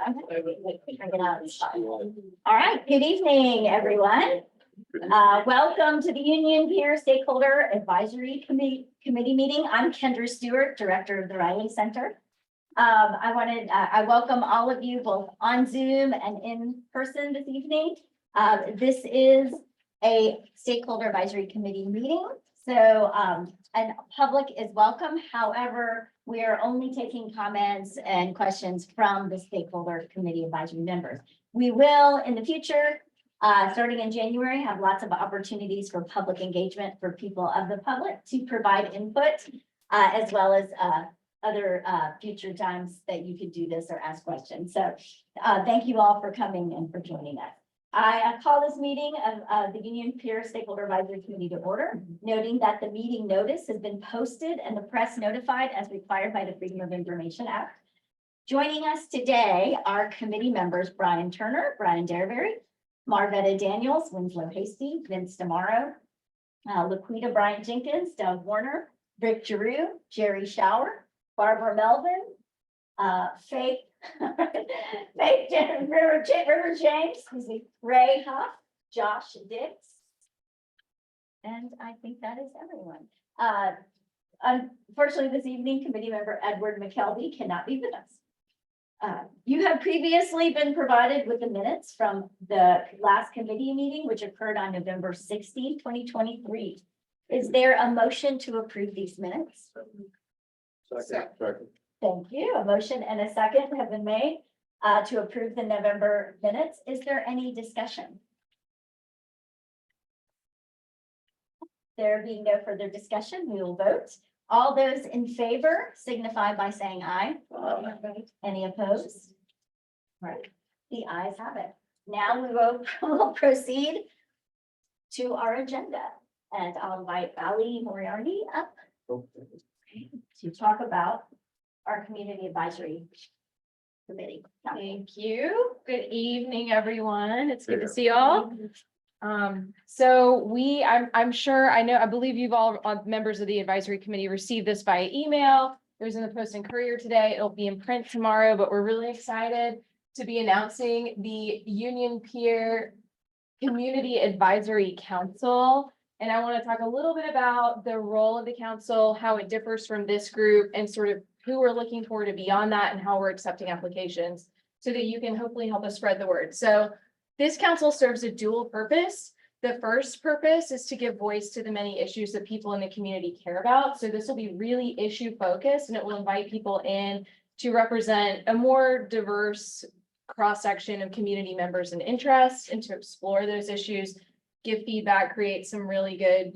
All right, good evening, everyone. Welcome to the Union Pier Stakeholder Advisory Committee meeting. I'm Kendra Stewart, Director of the Riley Center. I welcome all of you both on Zoom and in person this evening. This is a Stakeholder Advisory Committee meeting, so and public is welcome. However, we are only taking comments and questions from the Stakeholder Committee advisory members. We will, in the future, starting in January, have lots of opportunities for public engagement for people of the public to provide input, as well as other future times that you could do this or ask questions. So thank you all for coming and for joining us. I call this meeting of the Union Pier Stakeholder Advisory Committee to order, noting that the meeting notice has been posted and the press notified as required by the Freedom of Information Act. Joining us today are committee members Brian Turner, Brian Derberry, Marvetta Daniels, Winslow Hasty, Vince Damaro, Laquita Bryant Jenkins, Doug Warner, Rick Giroux, Jerry Shower, Barbara Melvin, Faith River James, Ray Huff, Josh Dix, and I think that is everyone. Unfortunately, this evening, committee member Edward McKelvey cannot be with us. You have previously been provided with the minutes from the last committee meeting, which occurred on November 16, 2023. Is there a motion to approve these minutes? Second. Thank you. A motion and a second have been made to approve the November minutes. Is there any discussion? There being no further discussion, we will vote. All those in favor signify by saying aye. Aye. Any opposed? Right, the ayes have it. Now we will proceed to our agenda, and I'll invite Ali Moriarty up to talk about our community advisory committee. Thank you. Good evening, everyone. It's good to see you all. I believe you've all, members of the advisory committee, received this by email. It was in the Post and Courier today. It'll be in print tomorrow, but we're really excited to be announcing the Union Pier Community Advisory Council. And I want to talk a little bit about the role of the council, how it differs from this group, and sort of who we're looking for to be on that and how we're accepting applications so that you can hopefully help us spread the word. So this council serves a dual purpose. The first purpose is to give voice to the many issues that people in the community care about. So this will be really issue focused, and it will invite people in to represent a more diverse cross-section of community members and interests, and to explore those issues, give feedback, create some really good,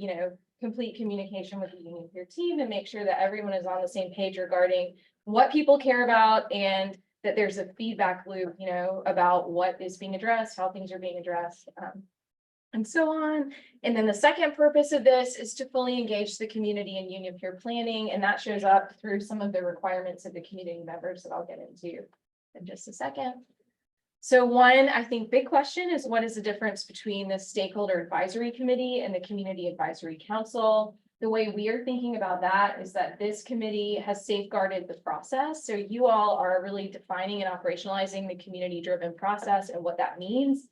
complete communication with the Union Pier team, and make sure that everyone is on the same page regarding what people care about, and that there's a feedback loop, about what is being addressed, how things are being addressed, and so on. And then the second purpose of this is to fully engage the community in Union Pier planning, and that shows up through some of the requirements of the community members that I'll get into in just a second. So one, I think, big question is, what is the difference between the Stakeholder Advisory Committee and the Community Advisory Council? The way we are thinking about that is that this committee has safeguarded the process. So you all are really defining and operationalizing the community-driven process and what that means.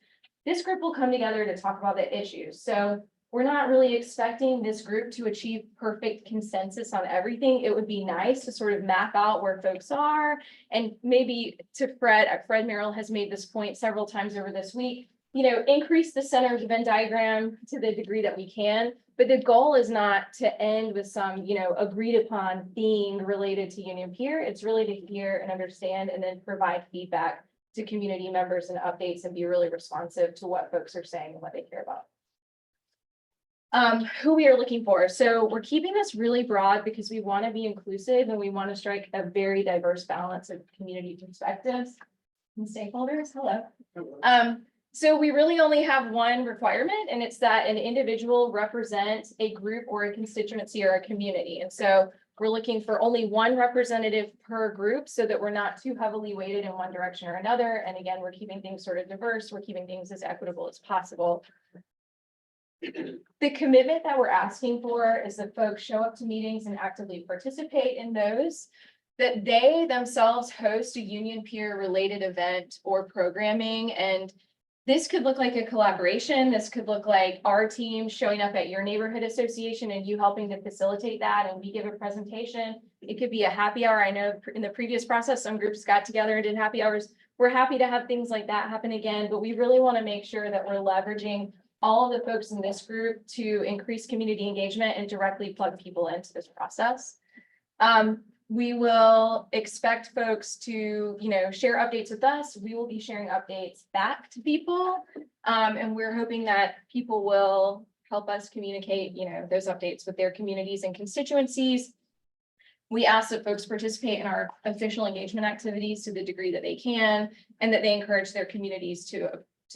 This group will come together to talk about the issues. So we're not really expecting this group to achieve perfect consensus on everything. It would be nice to sort of map out where folks are, and maybe to Fred Merrill has made this point several times over this week, increase the center of the Venn diagram to the degree that we can. But the goal is not to end with some, agreed upon theme related to Union Pier. It's really to hear and understand and then provide feedback to community members and updates, and be really responsive to what folks are saying and what they care about. Who we are looking for. So we're keeping this really broad because we want to be inclusive, and we want to strike a very diverse balance of community perspectives and stakeholders. Hello. So we really only have one requirement, and it's that an individual represent a group or a constituency or a community. And so we're looking for only one representative per group so that we're not too heavily weighted in one direction or another. And again, we're keeping things sort of diverse. We're keeping things as equitable as possible. The commitment that we're asking for is that folks show up to meetings and actively participate in those. that they themselves host a Union Pier related event or programming. And this could look like a collaboration. This could look like our team showing up at your neighborhood association and you helping to facilitate that, and we give a presentation. It could be a happy hour. I know in the previous process, some groups got together and did happy hours. We're happy to have things like that happen again, but we really want to make sure that we're leveraging all of the folks in this group to increase community engagement and directly plug people into this process. We will expect folks to, share updates with us. We will be sharing updates back to people. And we're hoping that people will help us communicate, those updates with their communities and constituencies. We ask that folks participate in our official engagement activities to the degree that they can, and that they encourage their communities to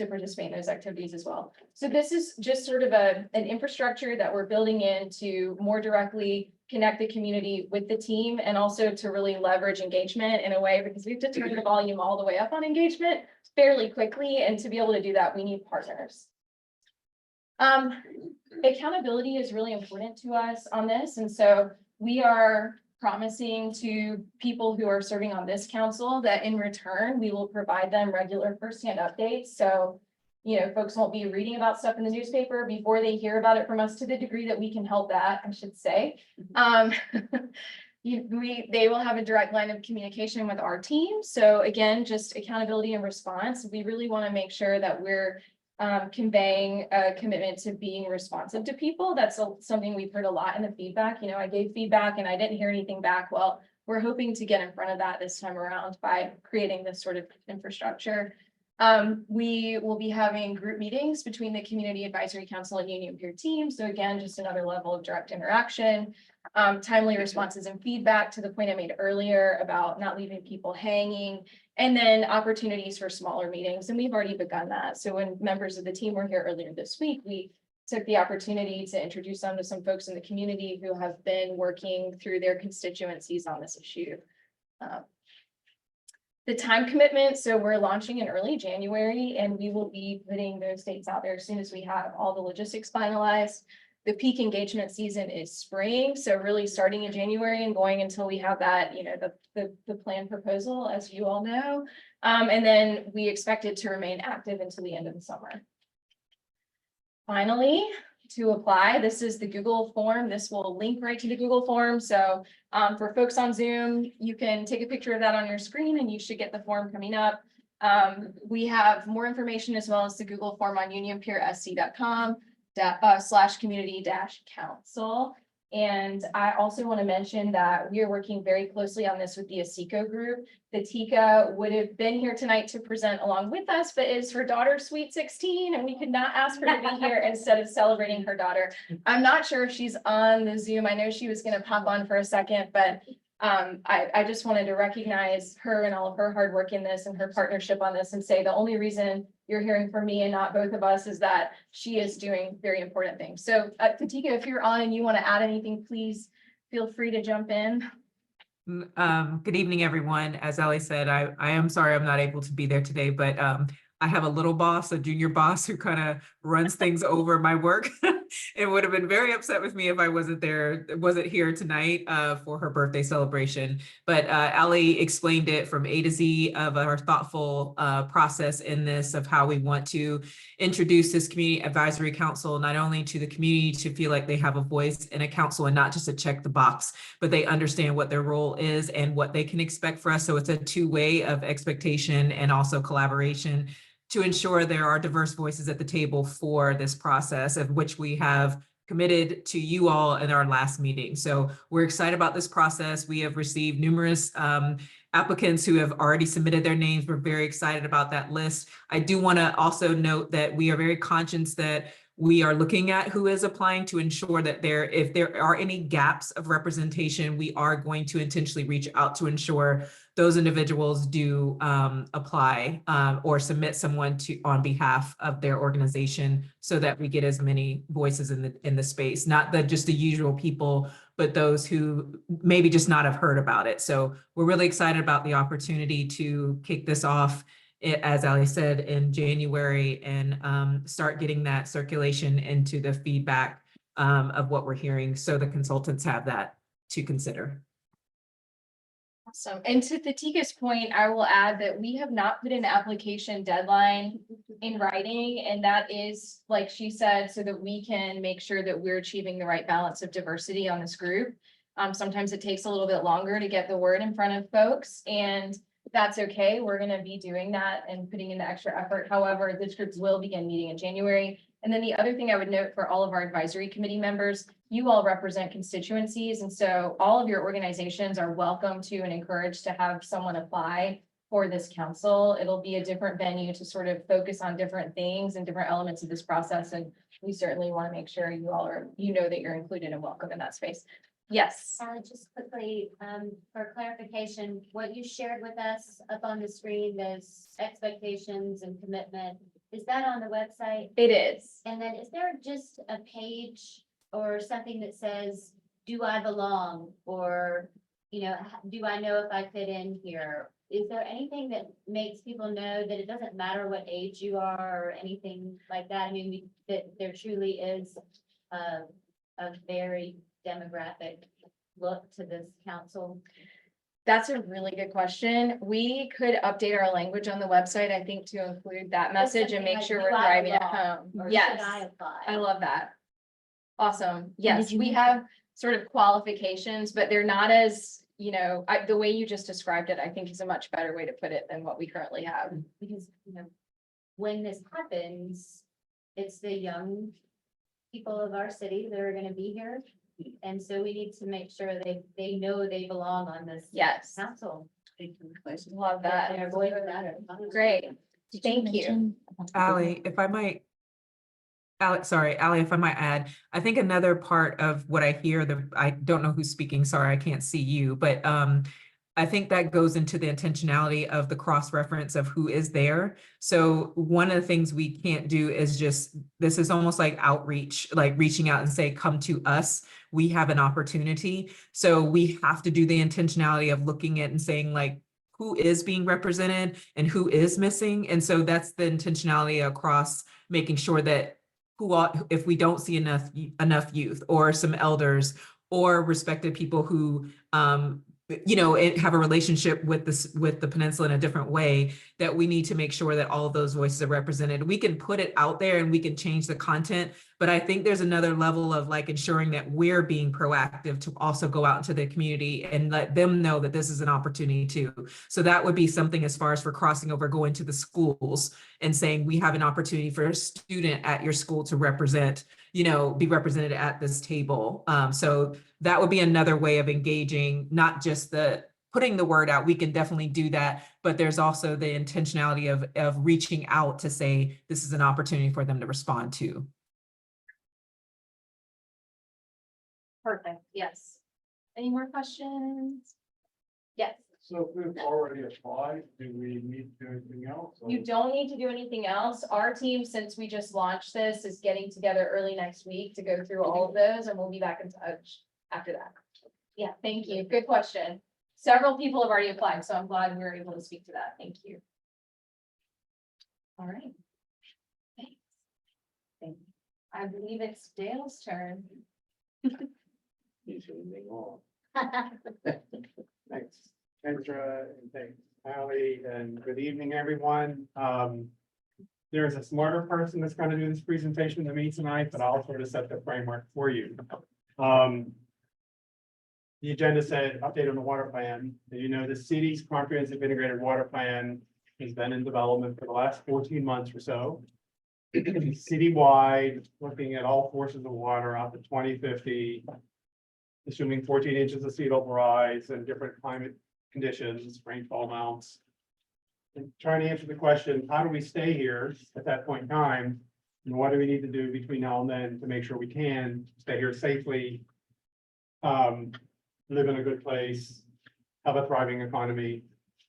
participate in those activities as well. So this is just sort of an infrastructure that we're building in to more directly connect the community with the team, and also to really leverage engagement in a way, because we have to turn the volume all the way up on engagement fairly quickly. And to be able to do that, we need partners. Accountability is really important to us on this. And so we are promising to people who are serving on this council that in return, we will provide them regular firsthand updates. So, folks won't be reading about stuff in the newspaper before they hear about it from us, to the degree that we can help that, I should say. They will have a direct line of communication with our team. So again, just accountability and response. We really want to make sure that we're conveying a commitment to being responsive to people. That's something we've heard a lot in the feedback. I gave feedback and I didn't hear anything back. Well, we're hoping to get in front of that this time around by creating this sort of infrastructure. We will be having group meetings between the Community Advisory Council and Union Pier team. So again, just another level of direct interaction, timely responses and feedback, to the point I made earlier about not leaving people hanging, and then opportunities for smaller meetings. And we've already begun that. So when members of the team were here earlier this week, we took the opportunity to introduce them to some folks in the community who have been working through their constituencies on this issue. The time commitment, so we're launching in early January, and we will be putting those dates out there as soon as we have all the logistics finalized. The peak engagement season is spring, so really starting in January and going until we have that, the plan proposal, as you all know. And then we expect it to remain active until the end of the summer. Finally, to apply, this is the Google form. This will link right to the Google form. So for folks on Zoom, you can take a picture of that on your screen and you should get the form coming up. We have more information as well as the Google form on unionpiersc.com/community-council. And I also want to mention that we are working very closely on this with the ASECO group. The Tika would have been here tonight to present along with us, but it's her daughter's sweet 16, and we could not ask her to be here instead of celebrating her daughter. I'm not sure if she's on the Zoom. I know she was going to pop on for a second, but I just wanted to recognize her and all of her hard work in this and her partnership on this, and say the only reason you're hearing from me and not both of us is that she is doing very important things. So Katika, if you're on and you want to add anything, please feel free to jump in. Good evening, everyone. As Ali said, I am sorry I'm not able to be there today, but I have a little boss, a junior boss, who kind of runs things over my work and would have been very upset with me if I wasn't here tonight for her birthday celebration. But Ali explained it from A to Z of our thoughtful process in this, of how we want to introduce this Community Advisory Council, not only to the community to feel like they have a voice in a council and not just to check the box, but they understand what their role is and what they can expect for us. So it's a two-way of expectation and also collaboration to ensure there are diverse voices at the table for this process, of which we have committed to you all in our last meeting. So we're excited about this process. We have received numerous applicants who have already submitted their names. We're very excited about that list. I do want to also note that we are very conscious that we are looking at who is applying to ensure that if there are any gaps of representation, we are going to intentionally reach out to ensure those individuals do apply or submit someone on behalf of their organization, so that we get as many voices in the space, not just the usual people, but those who maybe just not have heard about it. So we're really excited about the opportunity to kick this off, as Ali said, in January, and start getting that circulation into the feedback of what we're hearing, so the consultants have that to consider. Awesome. And to Thatika's point, I will add that we have not put an application deadline in writing, and that is, like she said, so that we can make sure that we're achieving the right balance of diversity on this group. Sometimes it takes a little bit longer to get the word in front of folks, and that's okay. We're gonna be doing that and putting in the extra effort. However, this group will begin meeting in January. And then the other thing I would note for all of our advisory committee members, you all represent constituencies, and so all of your organizations are welcome to and encouraged to have someone apply for this council. It'll be a different venue to sort of focus on different things and different elements of this process, and we certainly want to make sure you all are, you know, that you're included and welcome in that space. Yes. Just quickly, for clarification, what you shared with us up on the screen, those expectations and commitment, is that on the website? It is. And then is there just a page or something that says, do I belong? Or, you know, do I know if I fit in here? Is there anything that makes people know that it doesn't matter what age you are or anything like that? I mean, that there truly is a very demographic look to this council? That's a really good question. We could update our language on the website, I think, to include that message and make sure we're driving it home. Or Yes, should I apply? I love that. Awesome. Yes, you we make have sort of qualifications, but they're not as, you know, the way you just described it, I think is a much better way to put it than what we currently have. Because, you know, when this happens, it's the young people of our city that are gonna be here. And so we need to make sure they know they belong on this Yes, council. love That their that. voice matters. Great. Thank you. mention- Ally, if I might. Alex, sorry, Ally, if I might add, I think another part of what I hear, I don't know who's speaking, sorry, I can't see you, but I think that goes into the intentionality of the cross-reference of who is there. So one of the things we can't do is just, this is almost like outreach, like reaching out and say, come to us, we have an opportunity. So we have to do the intentionality of looking at and saying like, who is being represented and who is missing. And so that's the intentionality across making sure that if we don't see enough youth or some elders or respected people who you know, have a relationship with the peninsula in a different way, that we need to make sure that all of those voices are represented. We can put it out there and we can change the content, but I think there's another level of like ensuring that we're being proactive to also go out into the community and let them know that this is an opportunity too. So that would be something as far as for crossing over, going to the schools and saying, we have an opportunity for a student at your school to represent, you know, be represented at this table. So that would be another way of engaging, not just putting the word out. We can definitely do that, but there's also the intentionality of reaching out to say, this is an opportunity for them to respond to. Perfect. Yes. Any more questions? Yes. So if we've already applied, do we need to do anything else? You don't need to do anything else. Our team, since we just launched this, is getting together early next week to go through all of those, and we'll be back in touch after that. Yeah, thank you. Good question. Several people have already applied, so I'm glad we were able to speak to that. Thank you. All right. Thanks. Thank you. I believe it's Dale's turn. You should move on. Thanks, Kendra, and thanks, Ally, and good evening, everyone. There's a smarter person that's going to do this presentation than me tonight, but I'll sort of set the framework for you. The agenda said update on the water plan. You know, the city's comprehensive integrated water plan has been in development for the last 14 months or so. Citywide, looking at all forces of water out to 2050, assuming 14 inches of sea level rise and different climate conditions, rainfall amounts. And trying to answer the question, how do we stay here at that point in time? And what do we need to do between now and then to make sure we can stay here safely, live in a good place, have a thriving economy,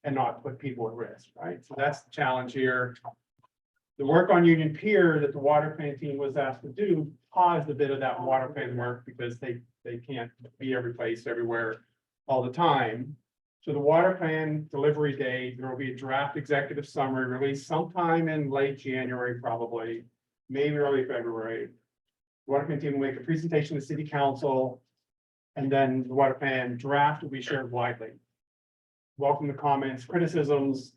and not put people at risk, right? So that's the challenge here. The work on Union Pier that the water plan team was asked to do paused a bit of that water plan work because they can't be every place, everywhere, all the time. So the water plan delivery date, there will be a draft executive summary released sometime in late January, probably, maybe early February. The water plan team will make a presentation to city council, and then the water plan draft will be shared widely. welcome the comments, criticisms,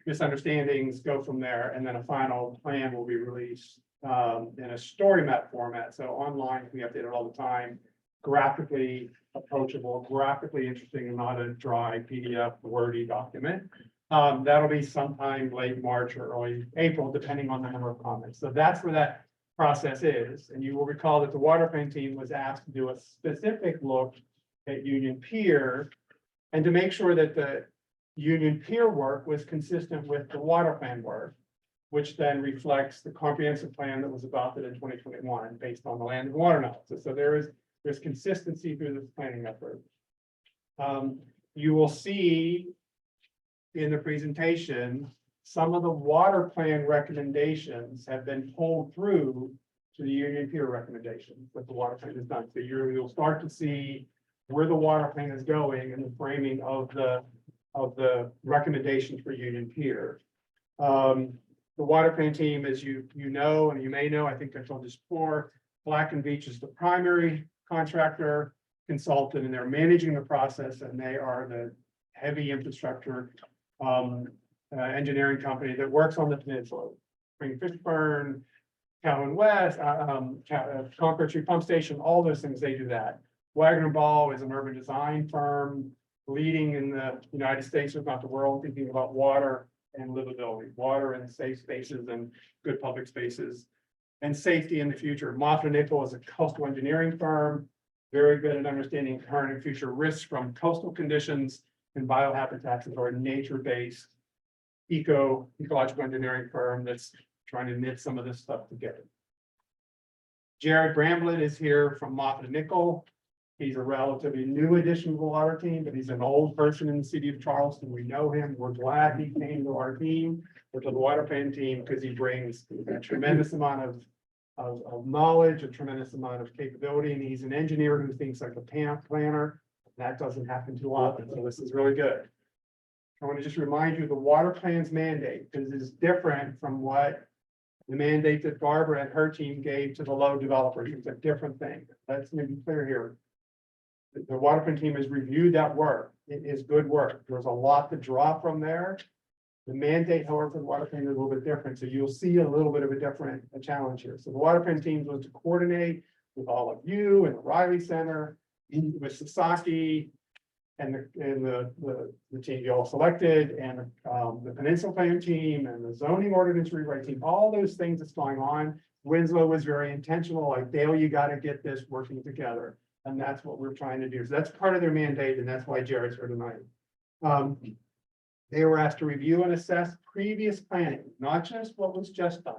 misunderstandings, go from there, and then a final plan will be released in a story map format. So online, we update it all the time, graphically approachable, graphically interesting, and not a dry PDF wordy document. That'll be sometime late March or early April, depending on the number of comments. So that's where that process is. And you will recall that the water plan team was asked to do a specific look at Union Pier and to make sure that the Union Pier work was consistent with the water plan work, which then reflects the comprehensive plan that was adopted in 2021 based on the land and water analysis. So there's consistency through this planning effort. You will see in the presentation, some of the water plan recommendations have been pulled through to the Union Pier recommendations that the water plan has done. So you'll start to see where the water plan is going and the framing of the recommendations for Union Pier. The water plan team, as you know, and you may know, I think I told this before, Black and Veatch is the primary contractor consultant, and they're managing the process, and they are the heavy infrastructure engineering company that works on the peninsula. Spring Fishburne, Calhoun West, Concord Street Pump Station, all those things, they do that. Wagner and Ball is an urban design firm leading in the United States, if not the world, thinking about water and livability, water and safe spaces and good public spaces, and safety in the future. Moffitt & Nichol is a coastal engineering firm, very good at understanding current and future risks from coastal conditions and biohabitats, or a nature-based ecological engineering firm that's trying to knit some of this stuff together. Jared Bramblett is here from Moffitt & Nichol. He's a relatively new addition to the water team, but he's an old person in the city of Charleston. We know him. We're glad he came to our team, or to the water plan team, because he brings a tremendous amount of knowledge, a tremendous amount of capability, and he's an engineer who thinks like a planner. That doesn't happen too often, so this is really good. I want to just remind you the water plan's mandate, because it's different from what the mandate that Barbara and her team gave to the load developers. It's a different thing. Let's make it clear here. The water plan team has reviewed that work. It is good work. There's a lot to draw from there. The mandate, however, for the water plan is a little bit different. So you'll see a little bit of a challenge here. So the water plan team was to coordinate with all of you and the Riley Center, with Sasaki and the team you all selected, and the Peninsula Plan team and the zoning ordinance rewrite team, all those things that's going on. Winslow was very intentional, like, Dale, you got to get this working together. And that's what we're trying to do. So that's part of their mandate, and that's why Jared's here tonight. They were asked to review and assess previous planning, not just what was just done,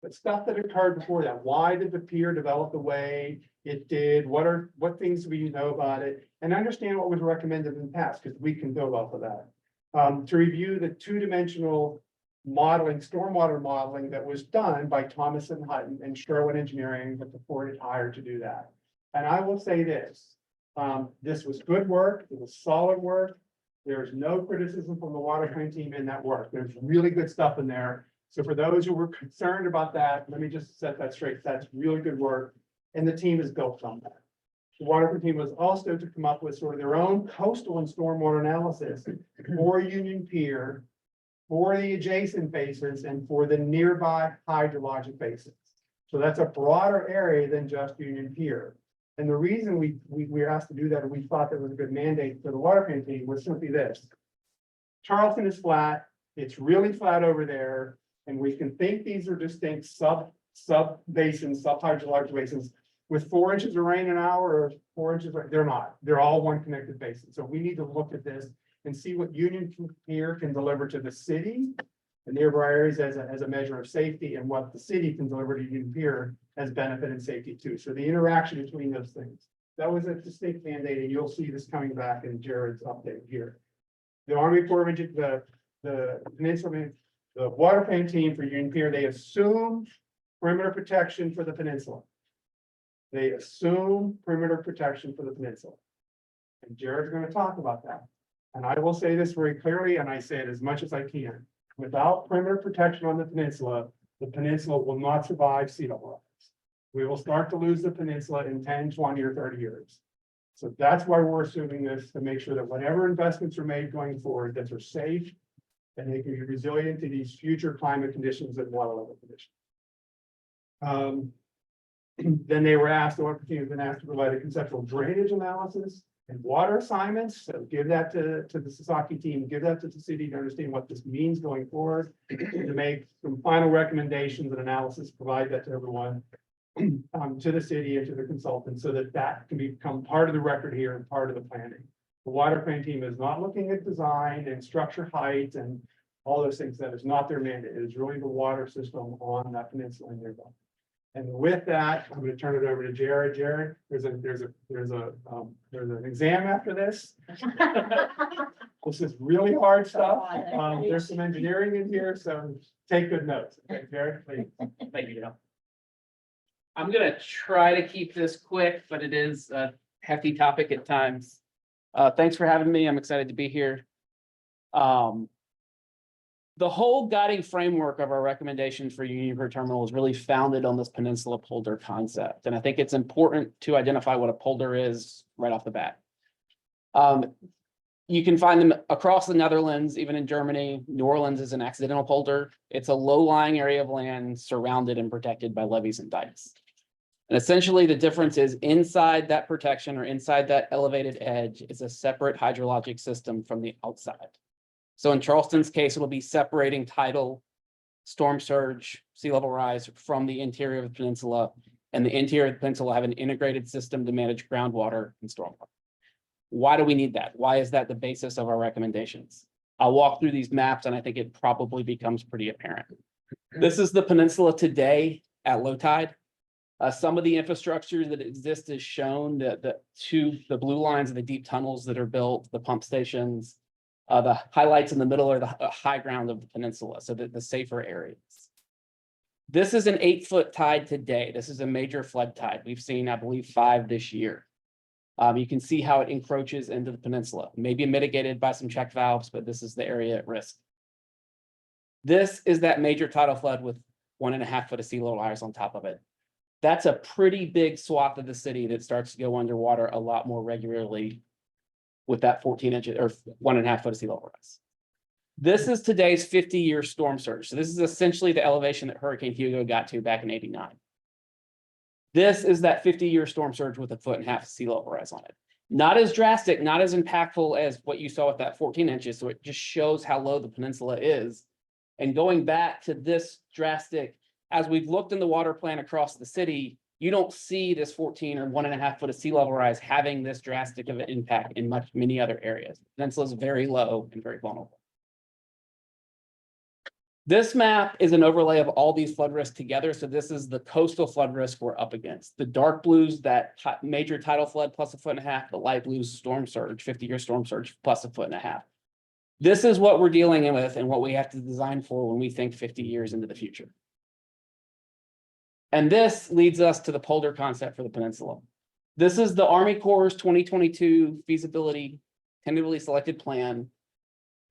but stuff that occurred before that. Why did the pier develop the way it did? What things do we know about it? And understand what was recommended in the past, because we can build off of that. To review the two-dimensional modeling, stormwater modeling that was done by Thomas and Hutton and Sherwin Engineering, that the board had hired to do that. And I will say this, this was good work. It was solid work. There is no criticism from the water plan team in that work. There's really good stuff in there. So for those who were concerned about that, let me just set that straight. That's really good work. And the team is built on that. The water plan team was also to come up with sort of their own coastal and stormwater analysis for Union Pier, for the adjacent basins, and for the nearby hydrologic basins. So that's a broader area than just Union Pier. And the reason we were asked to do that, and we thought that was a good mandate for the water plan team, was simply this. Charleston is flat. It's really flat over there. And we can think these are distinct sub basins, sub hydrologic basins with 4 inches of rain an hour or 4 inches. They're not. They're all one connected basin. So we need to look at this and see what Union Pier can deliver to the city, the nearby areas as a measure of safety, and what the city can deliver to Union Pier as benefit and safety too. So the interaction between those things. That was a distinct mandate, and you'll see this coming back in Jared's update here. The Army Corps of Engineers, the Peninsula, the water plan team for Union Pier, they assume perimeter protection for the peninsula. They assume perimeter protection for the peninsula. And Jared's going to talk about that. And I will say this very clearly, and I say it as much as I can. Without perimeter protection on the peninsula will not survive sea level rise. We will start to lose the peninsula in 10, 20, or 30 years. So that's why we're assuming this, to make sure that whatever investments are made going forward, that they're safe and they can be resilient to these future climate conditions and water level conditions. Then they were asked, the water team has been asked to provide a conceptual drainage analysis and water assignments. So give that to the Sasaki team, give that to the city to understand what this means going forward, to make some final recommendations and analysis, provide that to everyone, to the city and to the consultant, so that that can become part of the record here and part of the planning. The water plan team is not looking at design and structure height and all those things. That is not their mandate. It is really the water system on that peninsula nearby. And with that, I'm going to turn it over to Jared. Jared, there's an exam after this. This is really hard stuff. There's some engineering in here, so take good notes. Okay, Jared, please. Thank you, Dale. I'm gonna try to keep this quick, but it is a hefty topic at times. Thanks for having me. I'm excited to be here. The whole guiding framework of our recommendations for Union Pier Terminal is really founded on this peninsula polder concept. And I think it's important to identify what a polder is right off the bat. You can find them across the Netherlands, even in Germany. New Orleans is an accidental polder. It's a low-lying area of land surrounded and protected by levees and dikes. And essentially the difference is inside that protection or inside that elevated edge is a separate hydrologic system from the outside. So in Charleston's case, it'll be separating tidal, storm surge, sea level rise from the interior of the peninsula. And the interior of the peninsula have an integrated system to manage groundwater and stormwater. Why do we need that? Why is that the basis of our recommendations? I'll walk through these maps and I think it probably becomes pretty apparent. This is the peninsula today at low tide. Some of the infrastructure that exists is shown, the blue lines of the deep tunnels that are built, the pump stations. The highlights in the middle are the high ground of the peninsula, so the safer areas. This is an 8-foot tide today. This is a major flood tide. We've seen, I believe, 5 this year. You can see how it encroaches into the peninsula, maybe mitigated by some check valves, but this is the area at risk. This is that major tidal flood with 1.5 foot of sea level rise on top of it. That's a pretty big swath of the city that starts to go underwater a lot more regularly with that 14 inches or 1.5 foot of sea level rise. This is today's 50-year storm surge. So this is essentially the elevation that Hurricane Hugo got to back in '89. This is that 50-year storm surge with 1.5 foot of sea level rise on it. Not as drastic, not as impactful as what you saw with that 14 inches. So it just shows how low the peninsula is. And going back to this drastic, as we've looked in the water plan across the city, you don't see this 14 or 1.5 foot of sea level rise having this drastic of an impact in many other areas. The peninsula is very low and very vulnerable. This map is an overlay of all these flood risks together. So this is the coastal flood risk we're up against. The dark blues, that major tidal flood plus 1.5 foot. The light blues, storm surge, 50-year storm surge plus 1.5 foot. This is what we're dealing with and what we have to design for when we think 50 years into the future. And this leads us to the polder concept for the peninsula. This is the Army Corps' 2022 feasibility tentatively selected plan,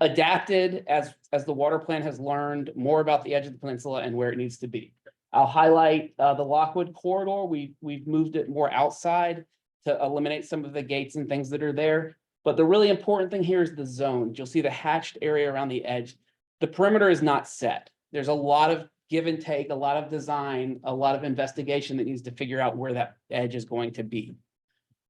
adapted as the water plan has learned more about the edge of the peninsula and where it needs to be. I'll highlight the Lockwood corridor. We've moved it more outside to eliminate some of the gates and things that are there. But the really important thing here is the zones. You'll see the hatched area around the edge. The perimeter is not set. There's a lot of give and take, a lot of design, a lot of investigation that needs to figure out where that edge is going to be.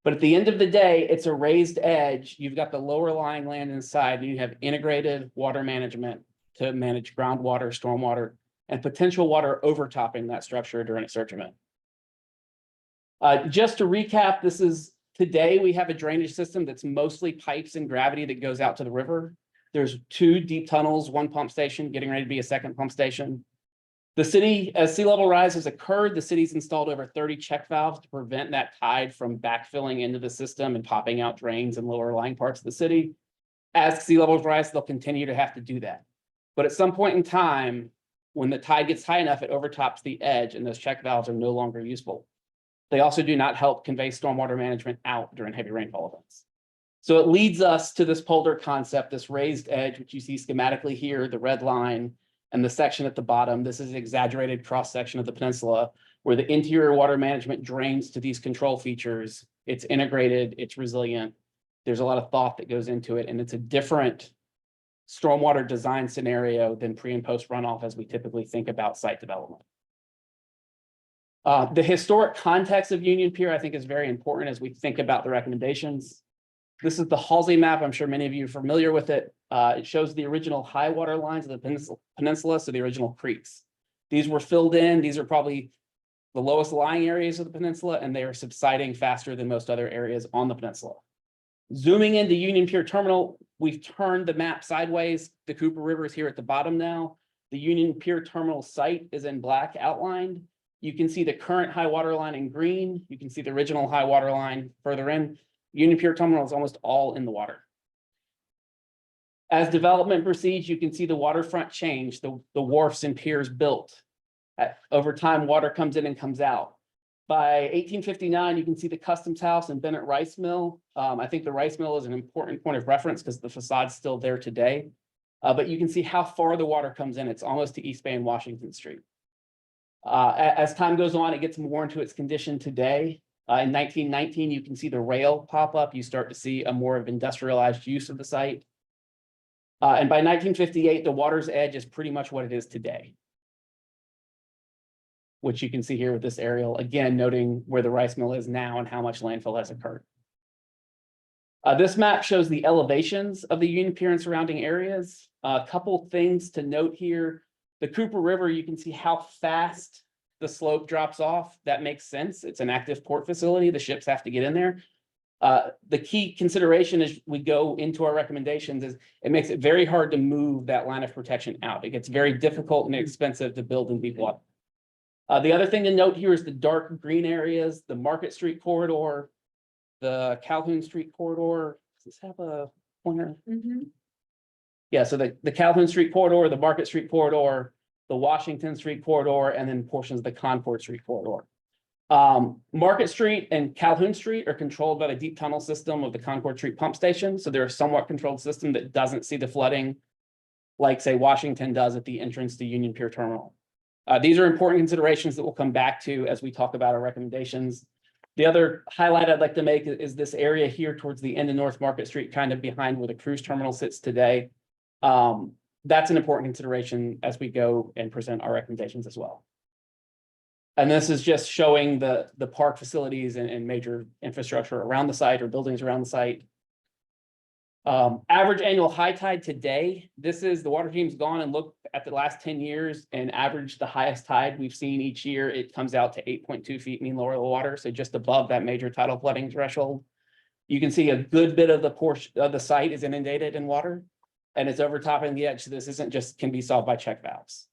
But at the end of the day, it's a raised edge. You've got the lower lying land inside, and you have integrated water management to manage groundwater, stormwater, and potential water overtopping that structure during a surge event. Just to recap, this is today we have a drainage system that's mostly pipes and gravity that goes out to the river. There's 2 deep tunnels, 1 pump station, getting ready to be a 2nd pump station. The city, as sea level rise has occurred, the city's installed over 30 check valves to prevent that tide from backfilling into the system and popping out drains in lower lying parts of the city. As sea levels rise, they'll continue to have to do that. But at some point in time, when the tide gets high enough, it overtops the edge and those check valves are no longer useful. They also do not help convey stormwater management out during heavy rainfall events. So it leads us to this polder concept, this raised edge, which you see schematically here, the red line, and the section at the bottom. This is an exaggerated cross-section of the peninsula where the interior water management drains to these control features It's integrated, it's resilient. There's a lot of thought that goes into it, and it's a different stormwater design scenario than pre and post runoff as we typically think about site development. The historic context of Union Pier, I think, is very important as we think about the recommendations. This is the Halsey map. I'm sure many of you are familiar with it. It shows the original high water lines of the peninsula, so the original creeks. These were filled in. These are probably the lowest lying areas of the peninsula, and they are subsiding faster than most other areas on the peninsula. Zooming into Union Pier Terminal, we've turned the map sideways. The Cooper River is here at the bottom now. The Union Pier Terminal site is in black outlined. You can see the current high water line in green. You can see the original high water line further in. Union Pier Terminal is almost all in the water. As development proceeds, you can see the waterfront change, the wharfs and piers built. Over time, water comes in and comes out. By 1859, you can see the Customs House and Bennett Rice Mill. I think the rice mill is an important point of reference because the facade's still there today. But you can see how far the water comes in. It's almost to East Bay and Washington Street. As time goes on, it gets more into its condition today. In 1919, you can see the rail pop up. You start to see a more of industrialized use of the site. And by 1958, the water's edge is pretty much what it is today, which you can see here with this aerial, again, noting where the rice mill is now and how much landfill has occurred. This map shows the elevations of the Union Pier and surrounding areas. A couple things to note here. The Cooper River, you can see how fast the slope drops off. That makes sense. It's an active port facility. The ships have to get in there. The key consideration as we go into our recommendations is it makes it very hard to move that line of protection out. It gets very difficult and expensive to build in deep water. The other thing to note here is the dark green areas, the Market Street corridor, the Calhoun Street corridor. Does this have a pointer? Yeah, so the Calhoun Street corridor, the Market Street corridor, the Washington Street corridor, and then portions of the Concord Street corridor. Market Street and Calhoun Street are controlled by the deep tunnel system of the Concord Street pump station. So they're a somewhat controlled system that doesn't see the flooding like, say, Washington does at the entrance to Union Pier Terminal. These are important considerations that we'll come back to as we talk about our recommendations. The other highlight I'd like to make is this area here towards the end of North Market Street, kind of behind where the cruise terminal sits today. That's an important consideration as we go and present our recommendations as well. And this is just showing the park facilities and major infrastructure around the site or buildings around the site. Average annual high tide today, this is the water team's gone and looked at the last 10 years and averaged the highest tide we've seen each year. It comes out to 8.2 feet mean lower level water, so just above that major tidal flooding threshold. You can see a good bit of the portion of the site is inundated in water, and it's overtopping the edge. So this isn't just can be solved by check valves.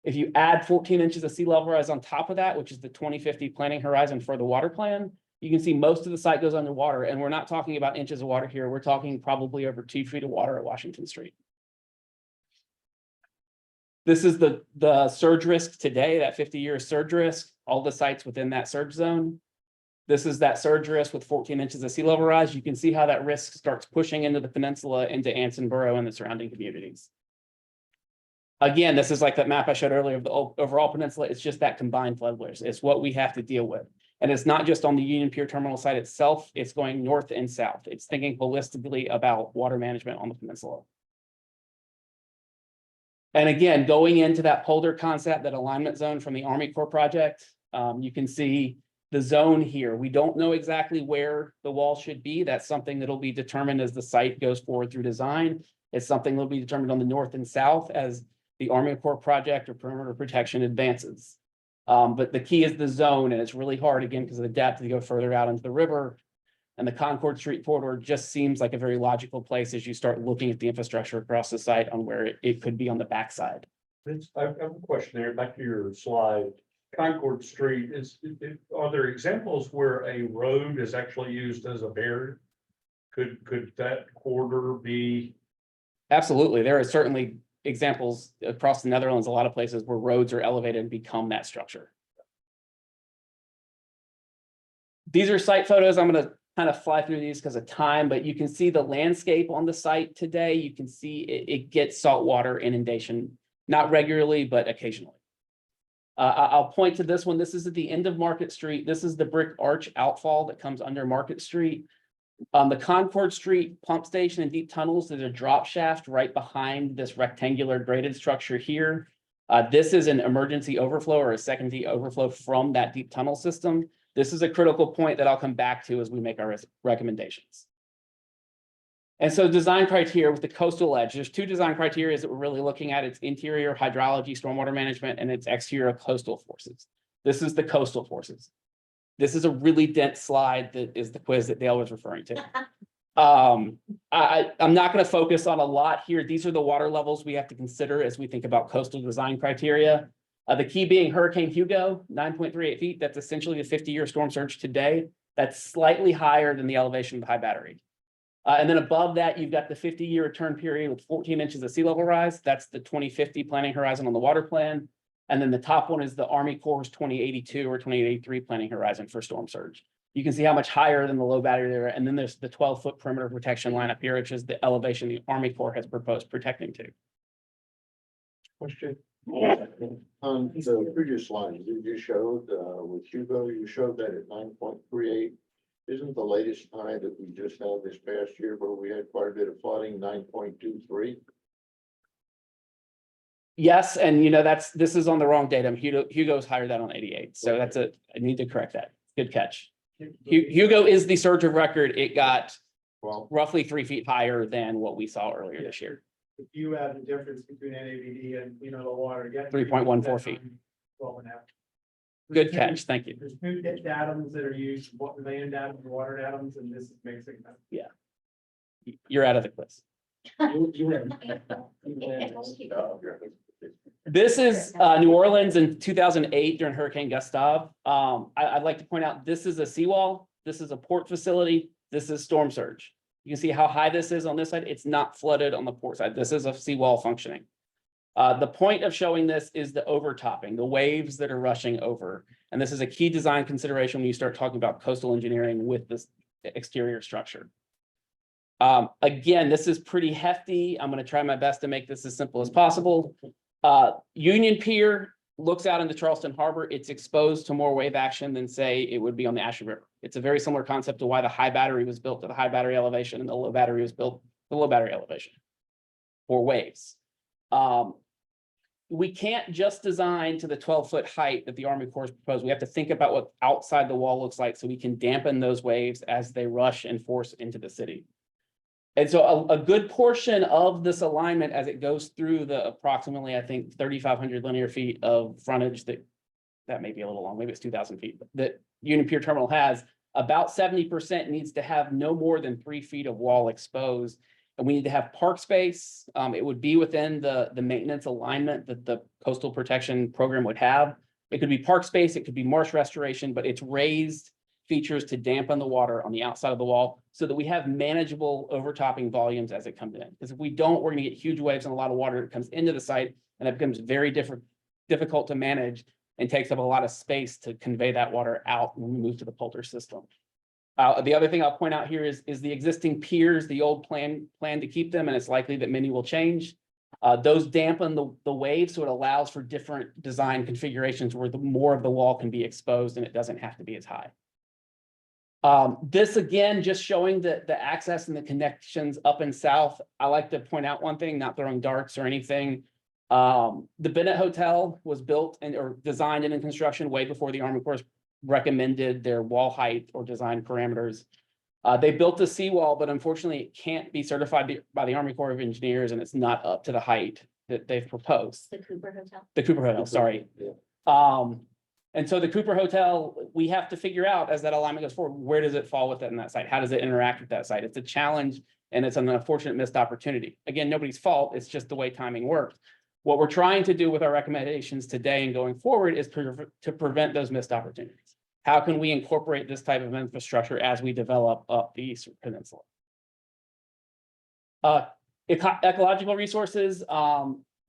If you add 14 inches of sea level rise on top of that, which is the 2050 planning horizon for the water plan, you can see most of the site goes underwater, and we're not talking about inches of water here. We're talking probably over 2 feet of water at Washington Street. This is the surge risk today, that 50-year surge risk, all the sites within that surge zone. This is that surge risk with 14 inches of sea level rise. You can see how that risk starts pushing into the peninsula, into Anson Borough and the surrounding communities. Again, this is like that map I showed earlier of the overall peninsula. It's just that combined floodwaters. It's what we have to deal with. And it's not just on the Union Pier terminal site itself. It's going north and south. It's thinking holistically about water management on the peninsula. And again, going into that polder concept, that alignment zone from the Army Corps project, you can see the zone here. We don't know exactly where the wall should be. That's something that'll be determined as the site goes forward through design. It's something that'll be determined on the north and south as the Army Corps project or perimeter protection advances. But the key is the zone, and it's really hard, again, because of the depth to go further out into the river. And the Concord Street corridor just seems like a very logical place as you start looking at the infrastructure across the site on where it could be on the backside. I have a question there, back to your slide. Concord Street, are there examples where a road is actually used as a barrier? Could that corridor be? Absolutely. There are certainly examples across the Netherlands, a lot of places where roads are elevated and become that structure. These are site photos. I'm going to kind of fly through these because of time, but you can see the landscape on the site today. You can see it gets saltwater inundation, not regularly, but occasionally. I'll point to this one. This is at the end of Market Street. This is the brick arch outfall that comes under Market Street. The Concord Street pump station and deep tunnels, there's a drop shaft right behind this rectangular graded structure here. This is an emergency overflow or a secondary overflow from that deep tunnel system. This is a critical point that I'll come back to as we make our recommendations. And so design criteria with the coastal edge, there's two design criteria that we're really looking at. It's interior hydrology, stormwater management, and it's exterior coastal forces. This is the coastal forces. This is a really dense slide that is the quiz that Dale was referring to. I'm not going to focus on a lot here. These are the water levels we have to consider as we think about coastal design criteria. The key being Hurricane Hugo, 9.38 feet. That's essentially a 50-year storm surge today. That's slightly higher than the elevation of High Battery. And then above that, you've got the 50-year return period with 14 inches of sea level rise. That's the 2050 planning horizon on the water plan. And then the top one is the Army Corps' 2082 or 2083 planning horizon for storm surge. You can see how much higher than the low battery there. And then there's the 12-foot perimeter protection line up here, which is the elevation the Army Corps has proposed protecting to. Question? On the previous slide, you showed with Hugo, you showed that at 9.38. Isn't the latest high that we just had this past year where we had quite a bit of flooding, 9.23? Yes, and you know, this is on the wrong datum. Hugo's higher than on 88. So I need to correct that. Good catch. Hugo is the surge of record. It got roughly 3 feet higher than what we saw earlier this year. If you add the difference between NAVD and, the water, you get 3.14 feet. 12 and a half. Good catch. Thank you. There's two datums that are used, land datums and water datums, and this is mixing them. You're out of the quiz. This is New Orleans in 2008 during Hurricane Gustav. I'd like to point out, this is a seawall. This is a port facility. This is storm surge. You can see how high this is on this side. It's not flooded on the port side. This is a seawall functioning. The point of showing this is the overtopping, the waves that are rushing over. And this is a key design consideration when you start talking about coastal engineering with this exterior structure. Again, this is pretty hefty. I'm going to try my best to make this as simple as possible. Union Pier looks out into Charleston Harbor. It's exposed to more wave action than, say, it would be on the Ashley River. It's a very similar concept to why the High Battery was built to the high battery elevation and the low battery was built to the low battery elevation for waves. We can't just design to the 12-foot height that the Army Corps proposed. We have to think about what outside the wall looks like so we can dampen those waves as they rush and force into the city. And so a good portion of this alignment as it goes through the approximately, I think, 3,500 linear feet of frontage that may be a little long, maybe it's 2,000 feet, that Union Pier Terminal has, about 70% needs to have no more than 3 feet of wall exposed. And we need to have park space. It would be within the maintenance alignment that the coastal protection program would have. It could be park space, it could be marsh restoration, but it's raised features to dampen the water on the outside of the wall so that we have manageable overtopping volumes as it comes in. Because if we don't, we're going to get huge waves and a lot of water that comes into the site, and it becomes very difficult to manage and takes up a lot of space to convey that water out when we move to the Poulter system. The other thing I'll point out here is the existing piers, the old plan to keep them, and it's likely that many will change. Those dampen the waves, so it allows for different design configurations where the more of the wall can be exposed and it doesn't have to be as high. This again, just showing the access and the connections up and south. I like to point out one thing, not throwing darts or anything. The Bennett Hotel was built or designed and in construction way before the Army Corps recommended their wall height or design parameters. They built a seawall, but unfortunately it can't be certified by the Army Corps of Engineers, and it's not up to the height that they've proposed. The Cooper Hotel. The Cooper Hotel, sorry. Yeah. And so the Cooper Hotel, we have to figure out as that alignment goes forward, where does it fall within that site? How does it interact with that site? It's a challenge and it's an unfortunate missed opportunity. Again, nobody's fault. It's just the way timing worked. What we're trying to do with our recommendations today and going forward is to prevent those missed opportunities. How can we incorporate this type of infrastructure as we develop up the Eastern Peninsula? Ecological resources.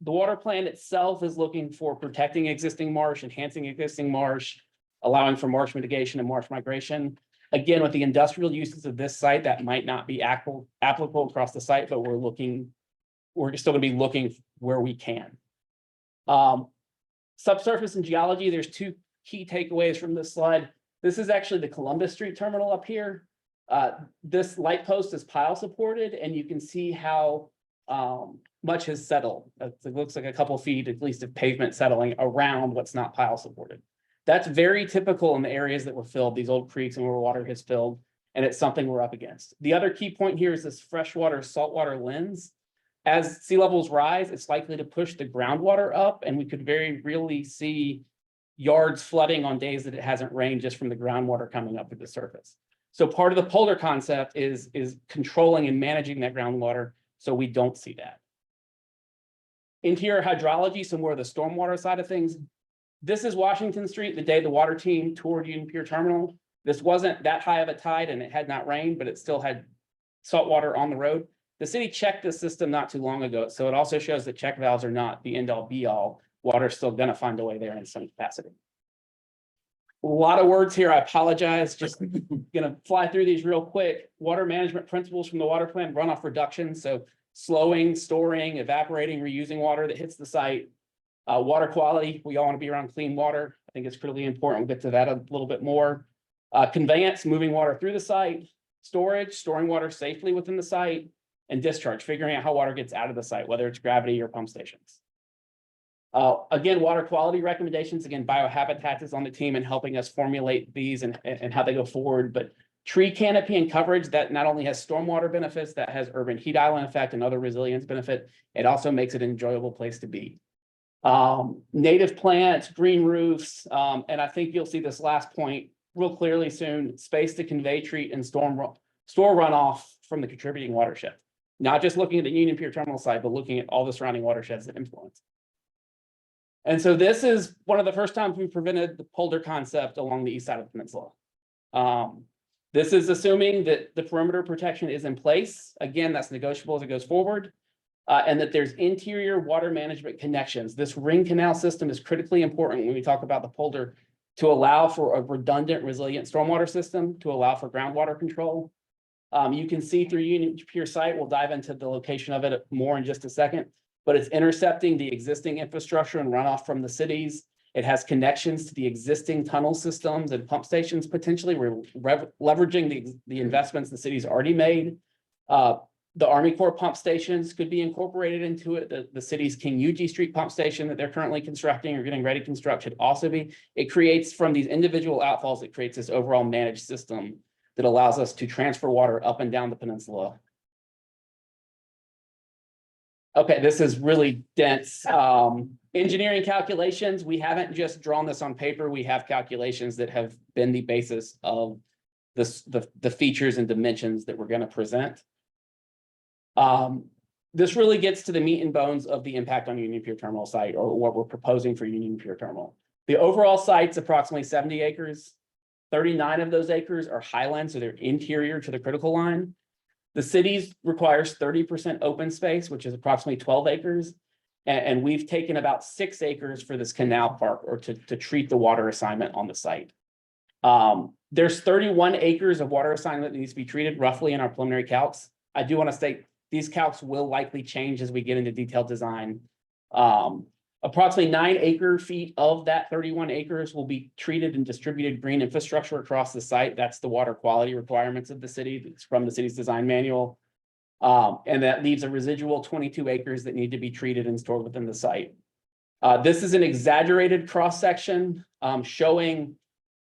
The water plan itself is looking for protecting existing marsh, enhancing existing marsh, allowing for marsh mitigation and marsh migration. Again, with the industrial uses of this site, that might not be applicable across the site, but we're still going to be looking where we can. Subsurface and geology, there's two key takeaways from this slide. This is actually the Columbus Street Terminal up here. This light post is pile supported, and you can see how much has settled. It looks like a couple feet, at least, of pavement settling around what's not pile supported. That's very typical in the areas that were filled, these old creeks and where water has filled, and it's something we're up against. The other key point here is this freshwater saltwater lens. As sea levels rise, it's likely to push the groundwater up, and we could very really see yards flooding on days that it hasn't rained just from the groundwater coming up to the surface. So part of the polder concept is controlling and managing that groundwater so we don't see that. Interior hydrology, so more of the stormwater side of things. This is Washington Street, the day the water team toured Union Pier Terminal. This wasn't that high of a tide and it had not rained, but it still had salt water on the road. The city checked the system not too long ago, so it also shows that check valves are not the end all be all. Water's still gonna find a way there in some capacity. A lot of words here, I apologize, just gonna fly through these real quick. Water management principles from the water plan, runoff reduction, so slowing, storing, evaporating, reusing water that hits the site. Water quality, we all want to be around clean water. I think it's critically important. We'll get to that a little bit more. Conveyance, moving water through the site. Storage, storing water safely within the site. And discharge, figuring out how water gets out of the site, whether it's gravity or pump stations. Again, water quality recommendations, again, biohabitat is on the team and helping us formulate these and how they go forward. But tree canopy and coverage, that not only has stormwater benefits, that has urban heat island effect and other resilience benefit. It also makes it an enjoyable place to be. Native plants, green roofs, and I think you'll see this last point real clearly soon, space to convey, treat, and store runoff from the contributing watershed. Not just looking at the Union Pier Terminal site, but looking at all the surrounding watersheds that influence. And so this is one of the first times we've presented the polder concept along the east side of the peninsula. This is assuming that the perimeter protection is in place. Again, that's negotiable as it goes forward. And that there's interior water management connections. This ring canal system is critically important when we talk about the polder to allow for a redundant, resilient stormwater system, to allow for groundwater control. You can see through Union Pier site, we'll dive into the location of it more in just a second, but it's intercepting the existing infrastructure and runoff from the cities. It has connections to the existing tunnel systems and pump stations. Potentially, we're leveraging the investments the city's already made. The Army Corps pump stations could be incorporated into it. The city's King Eugene Street pump station that they're currently constructing or getting ready to construct should also be. It creates, from these individual outfalls, it creates this overall managed system that allows us to transfer water up and down the peninsula. Okay, this is really dense. Engineering calculations, we haven't just drawn this on paper. We have calculations that have been the basis of the features and dimensions that we're going to present. This really gets to the meat and bones of the impact on Union Pier Terminal site, or what we're proposing for Union Pier Terminal. The overall site's approximately 70 acres. 39 of those acres are highland, so they're interior to the critical line. The city's requires 30% open space, which is approximately 12 acres. And we've taken about 6 acres for this canal park, or to treat the water assignment on the site. There's 31 acres of water assignment that needs to be treated roughly in our preliminary calcs. I do want to state these calcs will likely change as we get into detailed design. Approximately 9 acre feet of that 31 acres will be treated and distributed green infrastructure across the site. That's the water quality requirements of the city. It's from the city's design manual. And that leaves a residual 22 acres that need to be treated and stored within the site. This is an exaggerated cross section showing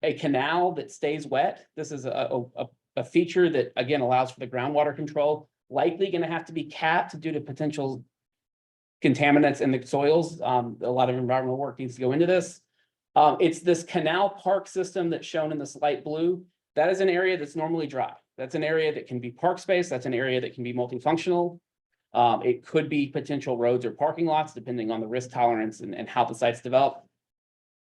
a canal that stays wet. This is a feature that, again, allows for the groundwater control, likely going to have to be capped due to potential contaminants in the soils. A lot of environmental work needs to go into this. It's this canal park system that's shown in this light blue. That is an area that's normally dry. That's an area that can be park space. That's an area that can be multifunctional. It could be potential roads or parking lots, depending on the risk tolerance and how the site's developed.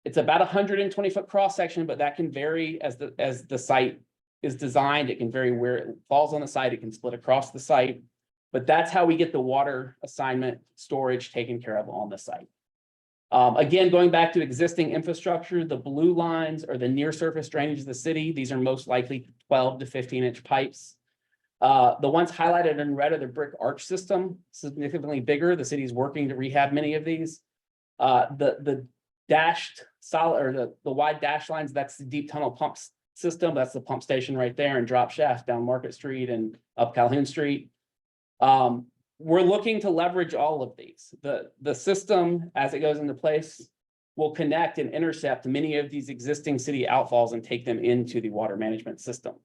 It's about 120-foot cross section, but that can vary as the site is designed. It can vary where it falls on the site. It can split across the site. But that's how we get the water assignment storage taken care of on the site. Again, going back to existing infrastructure, the blue lines are the near surface drainage of the city. These are most likely 12 to 15-inch pipes. The ones highlighted in red are the brick arch system, significantly bigger. The city's working to rehab many of these. The dashed solid, or the wide dash lines, that's the deep tunnel pumps system. That's the pump station right there, and drop shaft down Market Street and up Calhoun Street. We're looking to leverage all of these. The system, as it goes into place, will connect and intercept many of these existing city outfalls and take them into the water management system.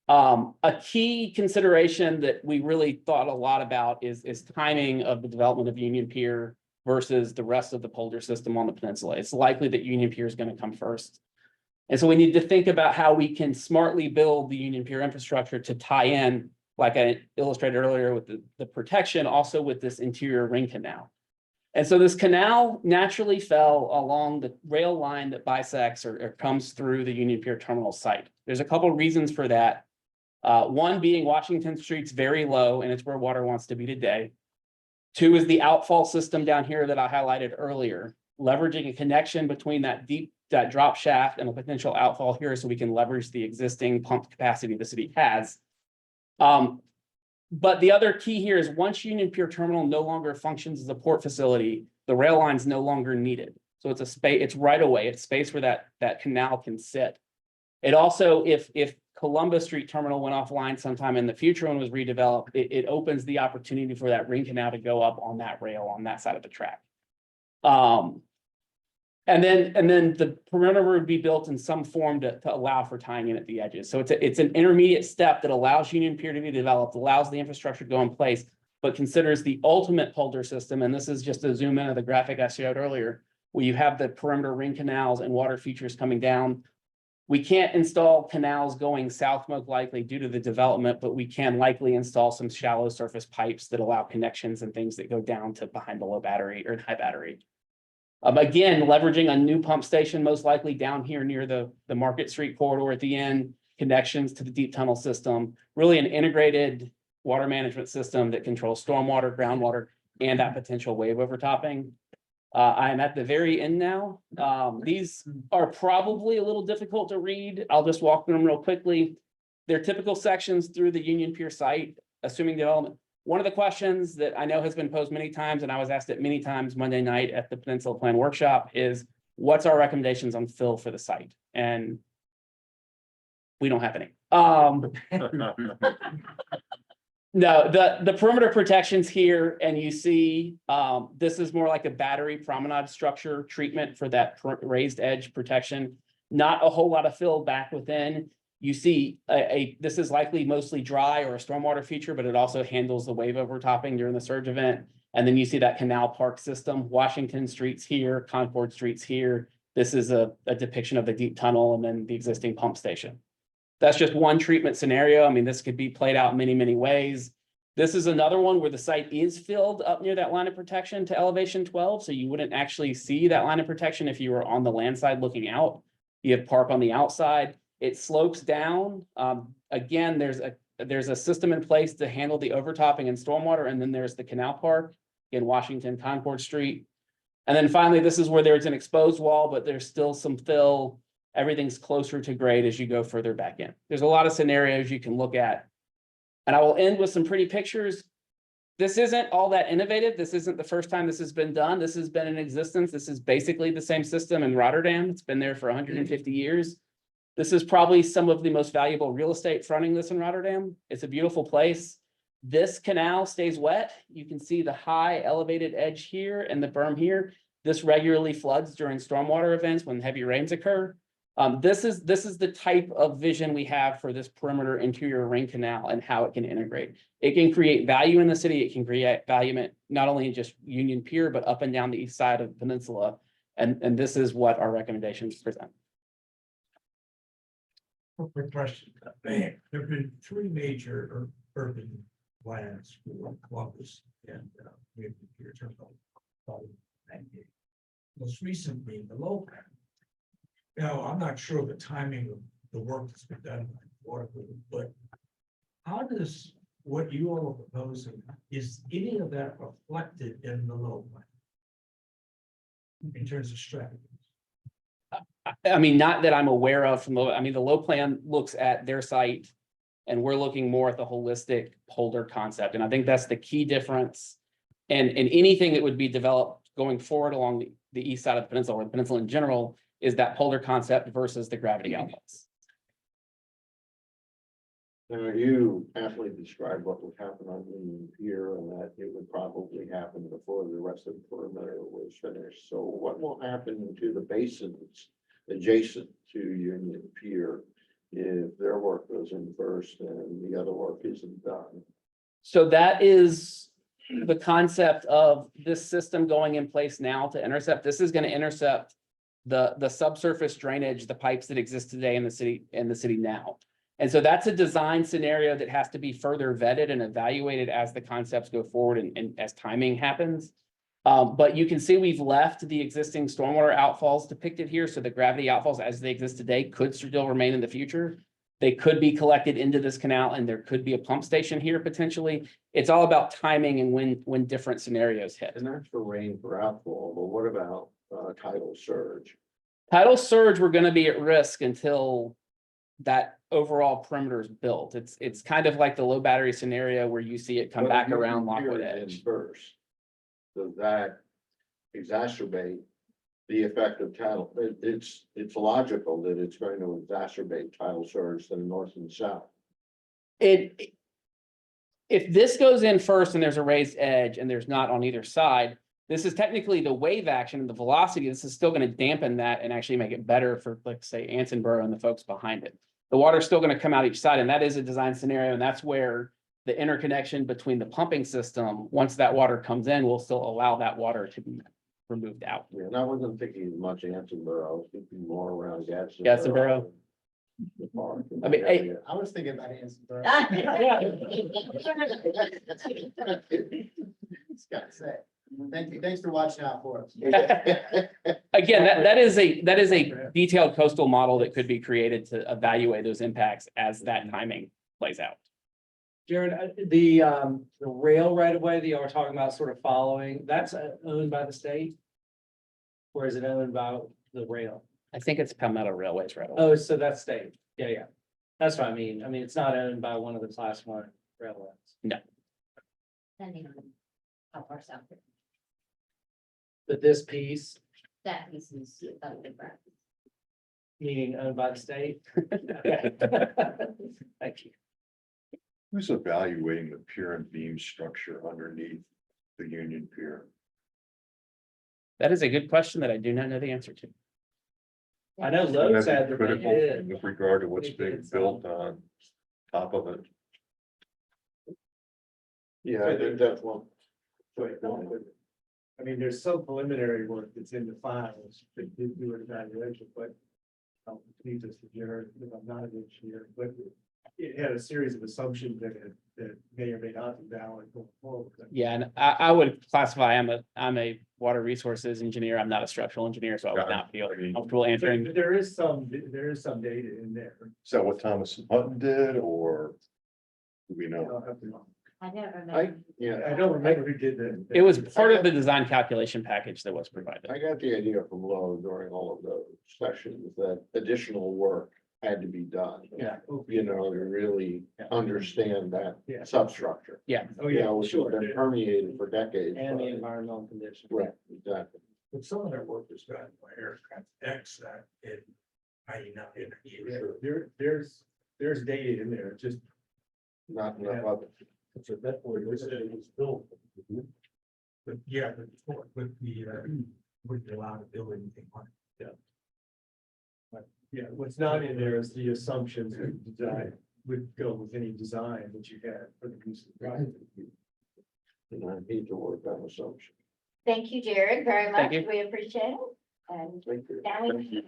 A key consideration that we really thought a lot about is timing of the development of Union Pier versus the rest of the polder system on the peninsula. It's likely that Union Pier is going to come first. And so we need to think about how we can smartly build the Union Pier infrastructure to tie in, like I illustrated earlier with the protection, also with this interior ring canal. And so this canal naturally fell along the rail line that bisects or comes through the Union Pier terminal site. There's a couple of reasons for that. One being Washington Street's very low, and it's where water wants to be today. Two is the outfall system down here that I highlighted earlier, leveraging a connection between that drop shaft and a potential outfall here so we can leverage the existing pump capacity the city has. But the other key here is once Union Pier Terminal no longer functions as a port facility, the rail line is no longer needed. So it's a space, it's right away, it's space where that canal can sit. It also, if Columbus Street Terminal went offline sometime in the future and was redeveloped, it opens the opportunity for that ring canal to go up on that rail on that side of the track. And then the perimeter would be built in some form to allow for tying in at the edges. So it's an intermediate step that allows Union Pier to be developed, allows the infrastructure to go in place, but considers the ultimate polder system. And this is just a zoom in of the graphic I showed earlier, where you have the perimeter ring canals and water features coming down. We can't install canals going south most likely due to the development, but we can likely install some shallow surface pipes that allow connections and things that go down to behind the low battery or high battery. Again, leveraging a new pump station, most likely down here near the Market Street corridor at the end, connections to the deep tunnel system, really an integrated water management system that controls stormwater, groundwater, and that potential wave overtopping. I am at the very end now. These are probably a little difficult to read. I'll just walk through them real quickly. They're typical sections through the Union Pier site, assuming development. One of the questions that I know has been posed many times, and I was asked it many times Monday night at the Peninsula Plan Workshop, is what's our recommendations on fill for the site? And we don't have any. No, the perimeter protections here, and you see this is more like a battery promenade structure treatment for that raised edge protection. Not a whole lot of fill back within. You see this is likely mostly dry or a stormwater feature, but it also handles the wave overtopping during the surge event. And then you see that canal park system. Washington Street's here, Concord Street's here. This is a depiction of the deep tunnel and then the existing pump station. That's just one treatment scenario. I mean, this could be played out many, many ways. This is another one where the site is filled up near that line of protection to elevation 12. So you wouldn't actually see that line of protection if you were on the land side looking out. You have park on the outside. It slopes down. Again, there's a system in place to handle the overtopping and stormwater. And then there's the canal park in Washington, Concord Street. And then finally, this is where there's an exposed wall, but there's still some fill. Everything's closer to grade as you go further back in. There's a lot of scenarios you can look at. And I will end with some pretty pictures. This isn't all that innovative. This isn't the first time this has been done. This has been in existence. This is basically the same system in Rotterdam. It's been there for 150 years. This is probably some of the most valuable real estate fronting this in Rotterdam. It's a beautiful place. This canal stays wet. You can see the high elevated edge here and the berm here. This regularly floods during stormwater events when heavy rains occur. This is the type of vision we have for this perimeter interior ring canal and how it can integrate. It can create value in the city. It can create value not only in just Union Pier, but up and down the east side of the peninsula. And this is what our recommendations present. Quick question. There have been three major urban plans for Columbus and Union Pier Terminal. Most recently, the low plan. Now, I'm not sure of the timing of the work that's been done by Waterford, but how does what you all are proposing, is any of that reflected in the low plan? In terms of strategies? I mean, not that I'm aware of from I mean, the low plan looks at their site and we're looking more at the holistic polder concept. And I think that's the key difference. And anything that would be developed going forward along the east side of the peninsula or the peninsula in general is that polder concept versus the gravity outlets. Now, you aptly described what would happen on Union Pier and that it would probably happen before the rest of the perimeter was finished. So what will happen to the basins adjacent to Union Pier if their work goes in first and the other work isn't done? So that is the concept of this system going in place now to intercept. This is going to intercept the subsurface drainage, the pipes that exist today in the city now. And so that's a design scenario that has to be further vetted and evaluated as the concepts go forward and as timing happens. But you can see we've left the existing stormwater outfalls depicted here. So the gravity outfalls as they exist today could still remain in the future. They could be collected into this canal and there could be a pump station here potentially. It's all about timing and when different scenarios hit. And that's for rain for outfall, but what about tidal surge? Tidal surge, we're going to be at risk until that overall perimeter is built. It's kind of like the low battery scenario where you see it come But back Union around Pier Lockwood is in Edge. First, does that exacerbate the effect of tidal? It's logical that it's going to exacerbate tidal surge to the north and south. If this goes in first and there's a raised edge and there's not on either side, this is technically the wave action and the velocity. This is still going to dampen that and actually make it better for, like, say, Ansonboro and the folks behind it. The water's still going to come out each side, and that is a design scenario, and that's where the interconnection between the pumping system, once that water comes in, will still allow that water to be removed out. Yeah, and I wasn't thinking as much Ansonboro, I was thinking more around Gadsden. Gadsdenboro. The park and I mean, that hey- area. I was thinking about Ansonboro. It's got to say. Thank you. Thanks for watching out for us. Again, that is a detailed coastal model that could be created to evaluate those impacts as that timing plays out. Jared, the rail right of way that y'all were talking about sort of following, that's owned by the state? Or is it owned by the rail? I think it's Palmetto Railways right away. Oh, so that's state. Yeah, yeah. That's what I mean. I mean, it's not owned by one of the class 1 railroads. Depending on how far south But this piece, that piece is about the ground. meaning owned by the state? Okay. Thank you. Who's evaluating the pier and beam structure underneath the Union Pier? That is a good question that I do not know the answer to. I know Wouldn't Lowe's that had be the critical bid. with regard to what's They being did some. built on top of it? Yeah, I think that's one. I mean, there's some preliminary work that's in the files that did do an evaluation, but. Please, Mr. Jared, if I'm not an engineer, but it had a series of assumptions that may or may not be valid going forward. Yeah, and I would classify, I'm a water resources engineer. I'm not a structural engineer, so I would not feel comfortable answering. But there is some data in there. Is that what Thomas Hutton did, or do we know? I'll have to- I don't I, remember. yeah, I don't remember who did that. It was part of the design calculation package that was provided. I got the idea from Lowe during all of those sessions that additional work had to be done. Yeah. You know, to really understand that Yeah. substructure. Oh, You yeah, know, which has sure. been permeated for decades. And the by- environmental conditions. Right, exactly. But some of their work is done by aircraft X that in, I not in. There's data in there, just. Not enough of it. So that's where it was built. But yeah, with the, wouldn't allow to build anything on it. Yeah. But yeah, what's not in there is the assumptions that design would go with any design that you had for the use of the project. And I need to work on assumption. Thank you, Jared, very much. Thank you. We appreciate it. And Thank you. now we.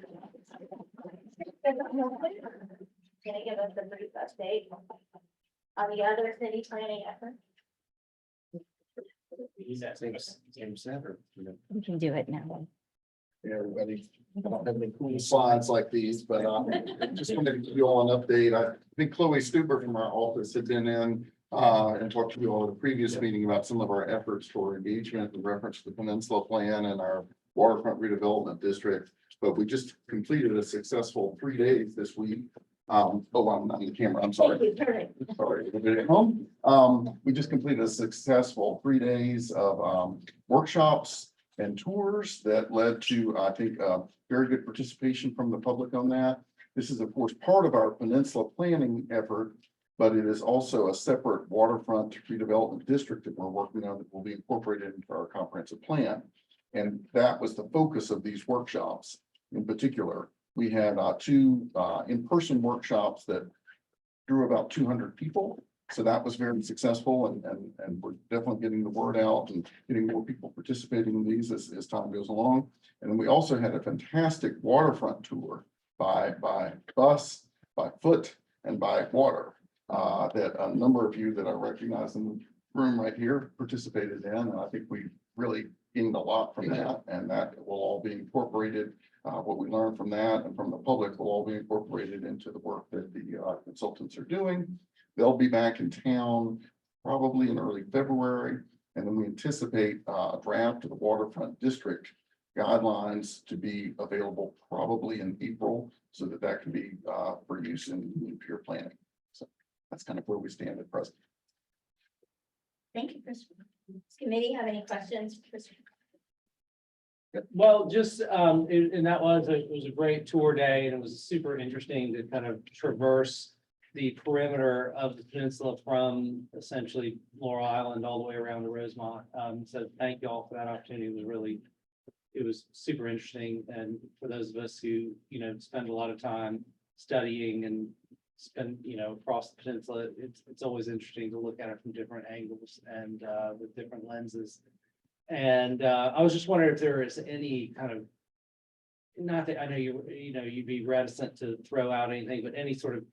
Gonna give us a brief update on the other city planning effort. We can do it now. Hey, everybody. I don't have any cool slides like these, but just wanted to give you all an update. I think Chloe Stuber from our office had been in and talked to you all at a previous meeting about some of our efforts for engagement in reference to the Peninsula Plan and our waterfront redevelopment district. But we just completed a successful 3 days this week. Oh, I'm not on the camera. I'm sorry. Thank you, perfect. Sorry, everybody at home. We just completed a successful 3 days of workshops and tours that led to, I think, very good participation from the public on that. This is, of course, part of our peninsula planning effort, but it is also a separate waterfront redevelopment district that we're working on that will be incorporated into our comprehensive plan. And that was the focus of these workshops. In particular, we had two in-person workshops that drew about 200 people. So that was very successful, and we're definitely getting the word out and getting more people participating in these as time goes along. And then we also had a fantastic waterfront tour by bus, by foot, and by water that a number of you that I recognize in the room right here participated in. And I think we really gained a lot from that, and that will all be incorporated. What we learned from that and from the public will all be incorporated into the work that the consultants are doing. They'll be back in town probably in early February, and then we anticipate a draft of the waterfront district guidelines to be available probably in April, so that that can be for use in Union Pier planning. So that's kind of where we stand at present. Thank you, Christopher. Does committee have any questions? Christopher? Well, just, and that was, it was a great tour day, and it was super interesting to kind of traverse the perimeter of the peninsula from essentially Laurel Island all the way around to Rosemont. So thank you all for that opportunity. It was super interesting. And for those of us who, spend a lot of time studying and spend, across the peninsula, it's always interesting to look at it from different angles and with different lenses. And I was just wondering if there is any kind of, not that I know you'd be reticent to throw out anything, but any sort of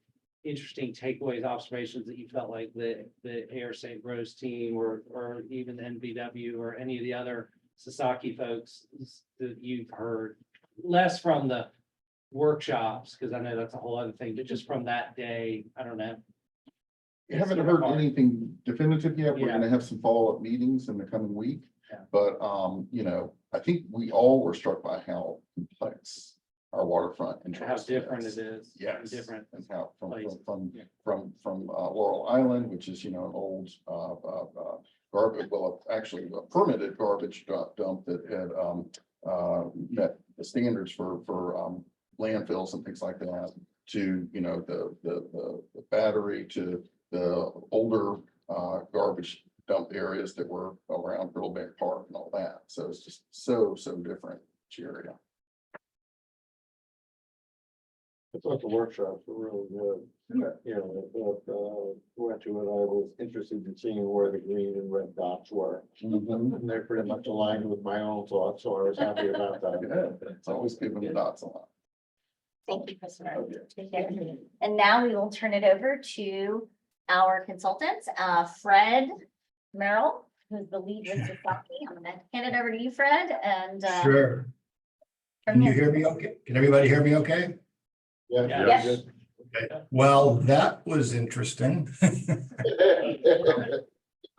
interesting takeaways, observations that you felt like the Air St. Rose team or even the NBW or any of the other Sasaki folks that you've heard, less from the workshops, because I know that's a whole other thing, but just from that day, I don't know. I haven't heard anything definitive yet. We're Yeah. gonna have some follow-up meetings in the coming week. Yeah. But, I think we all were struck by how complex our waterfront How interest different it is. Yes. Different. And how places. Yeah. from Laurel Island, which is, an old garbage, well, actually a permitted garbage dump that had met the standards for landfills and things like that, to, the battery, to the older garbage dump areas that were around Middlebank Park and all that. So it's just so different each area. I thought the workshops were really good. Went to it, I was interested in seeing where the green and red dots were. And they're pretty much aligned with my own thoughts, so I was happy about that. Yeah, it's always giving the dots a lot. Thank you, Christopher. Okay. Take care. And now we will turn it over to our consultants, Fred Merrill, who's the lead with Sasaki. I'm gonna hand it over to you, Fred, and Sure. Can you hear me okay? Can everybody hear me okay? Yeah. Yes. good. Okay. Well, that was interesting.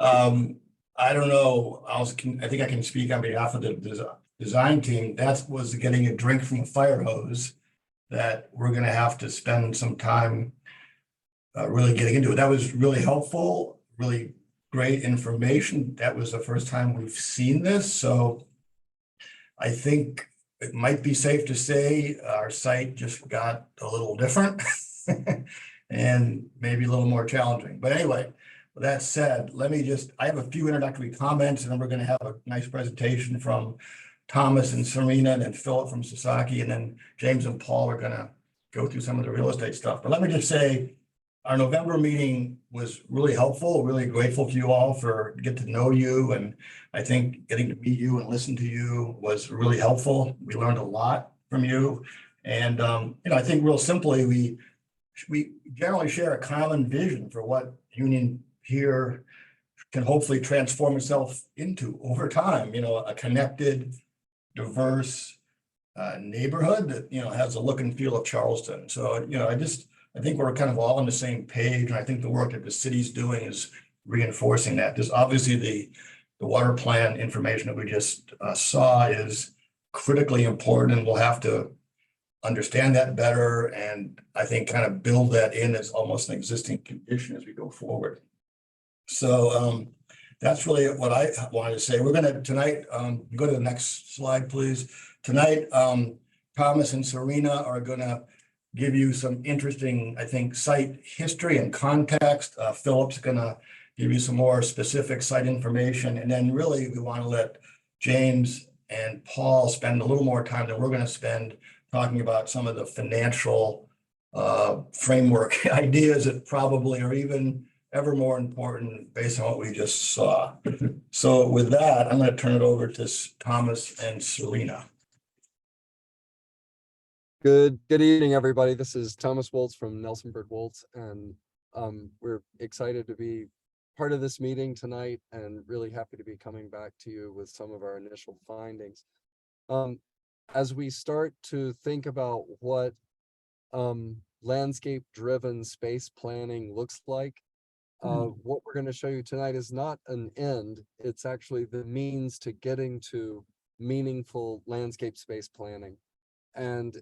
I don't know, I think I can speak on behalf of the design team. That was getting a drink from a fire hose that we're gonna have to spend some time really getting into it. That was really helpful, really great information. That was the first time we've seen this, so I think it might be safe to say our site just got a little different and maybe a little more challenging. But anyway, with that said, I have a few introductory comments, and then we're going to have a nice presentation from Thomas and Serena, and then Philip from Sasaki, and then James and Paul are going to go through some of the real estate stuff. But let me just say, our November meeting was really helpful, really grateful to you all for getting to know you. And I think getting to meet you and listen to you was really helpful. We learned a lot from you. And, I think real simply, we generally share a common vision for what Union Pier can hopefully transform itself into over time, a connected, diverse neighborhood that, has a look and feel of Charleston. So, I think we're kind of all on the same page, and I think the work that the city's doing is reinforcing that. There's obviously the water plan information that we just saw is critically important, and we'll have to understand that better, and I think kind of build that in as almost an existing condition as we go forward. So that's really what I wanted to say. We're gonna tonight, go to the next slide, please. Tonight, Thomas and Serena are gonna give you some interesting, I think, site history and context. Philip's gonna give you some more specific site information, and then really we want to let James and Paul spend a little more time than we're gonna spend talking about some of the financial framework ideas that probably are even ever more important based on what we just saw. So with that, I'm going to turn it over to Thomas and Serena. Good evening, everybody. This is Thomas Woltz from Nelsonberg Woltz, and we're excited to be part of this meeting tonight and really happy to be coming back to you with some of our initial findings. As we start to think about what landscape-driven space planning looks like, what we're going to show you tonight is not an end, it's actually the means to getting to meaningful landscape space planning. And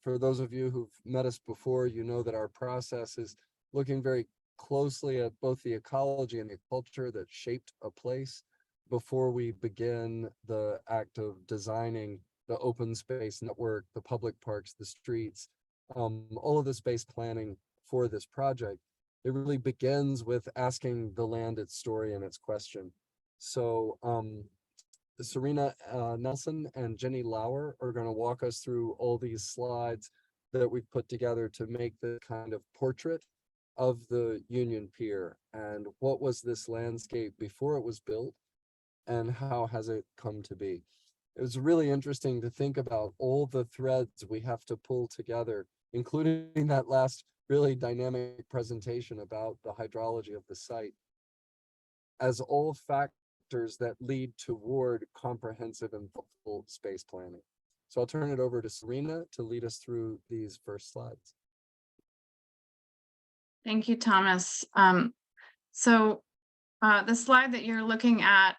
for those of you who've met us before, you know that our process is looking very closely at both the ecology and the culture that shaped a place before we begin the act of designing the open space network, the public parks, the streets, all of the space planning for this project. It really begins with asking the land its story and its question. So Serena Nelson and Jenny Lauer are going to walk us through all these slides that we've put together to make the kind of portrait of the Union Pier and what was this landscape before it was built and how has it come to be. It was really interesting to think about all the threads we have to pull together, including that last really dynamic presentation about the hydrology of the site, as all factors that lead toward comprehensive and thoughtful space planning. So I'll turn it over to Serena to lead us through these first slides. Thank you, Thomas. The slide that you're looking at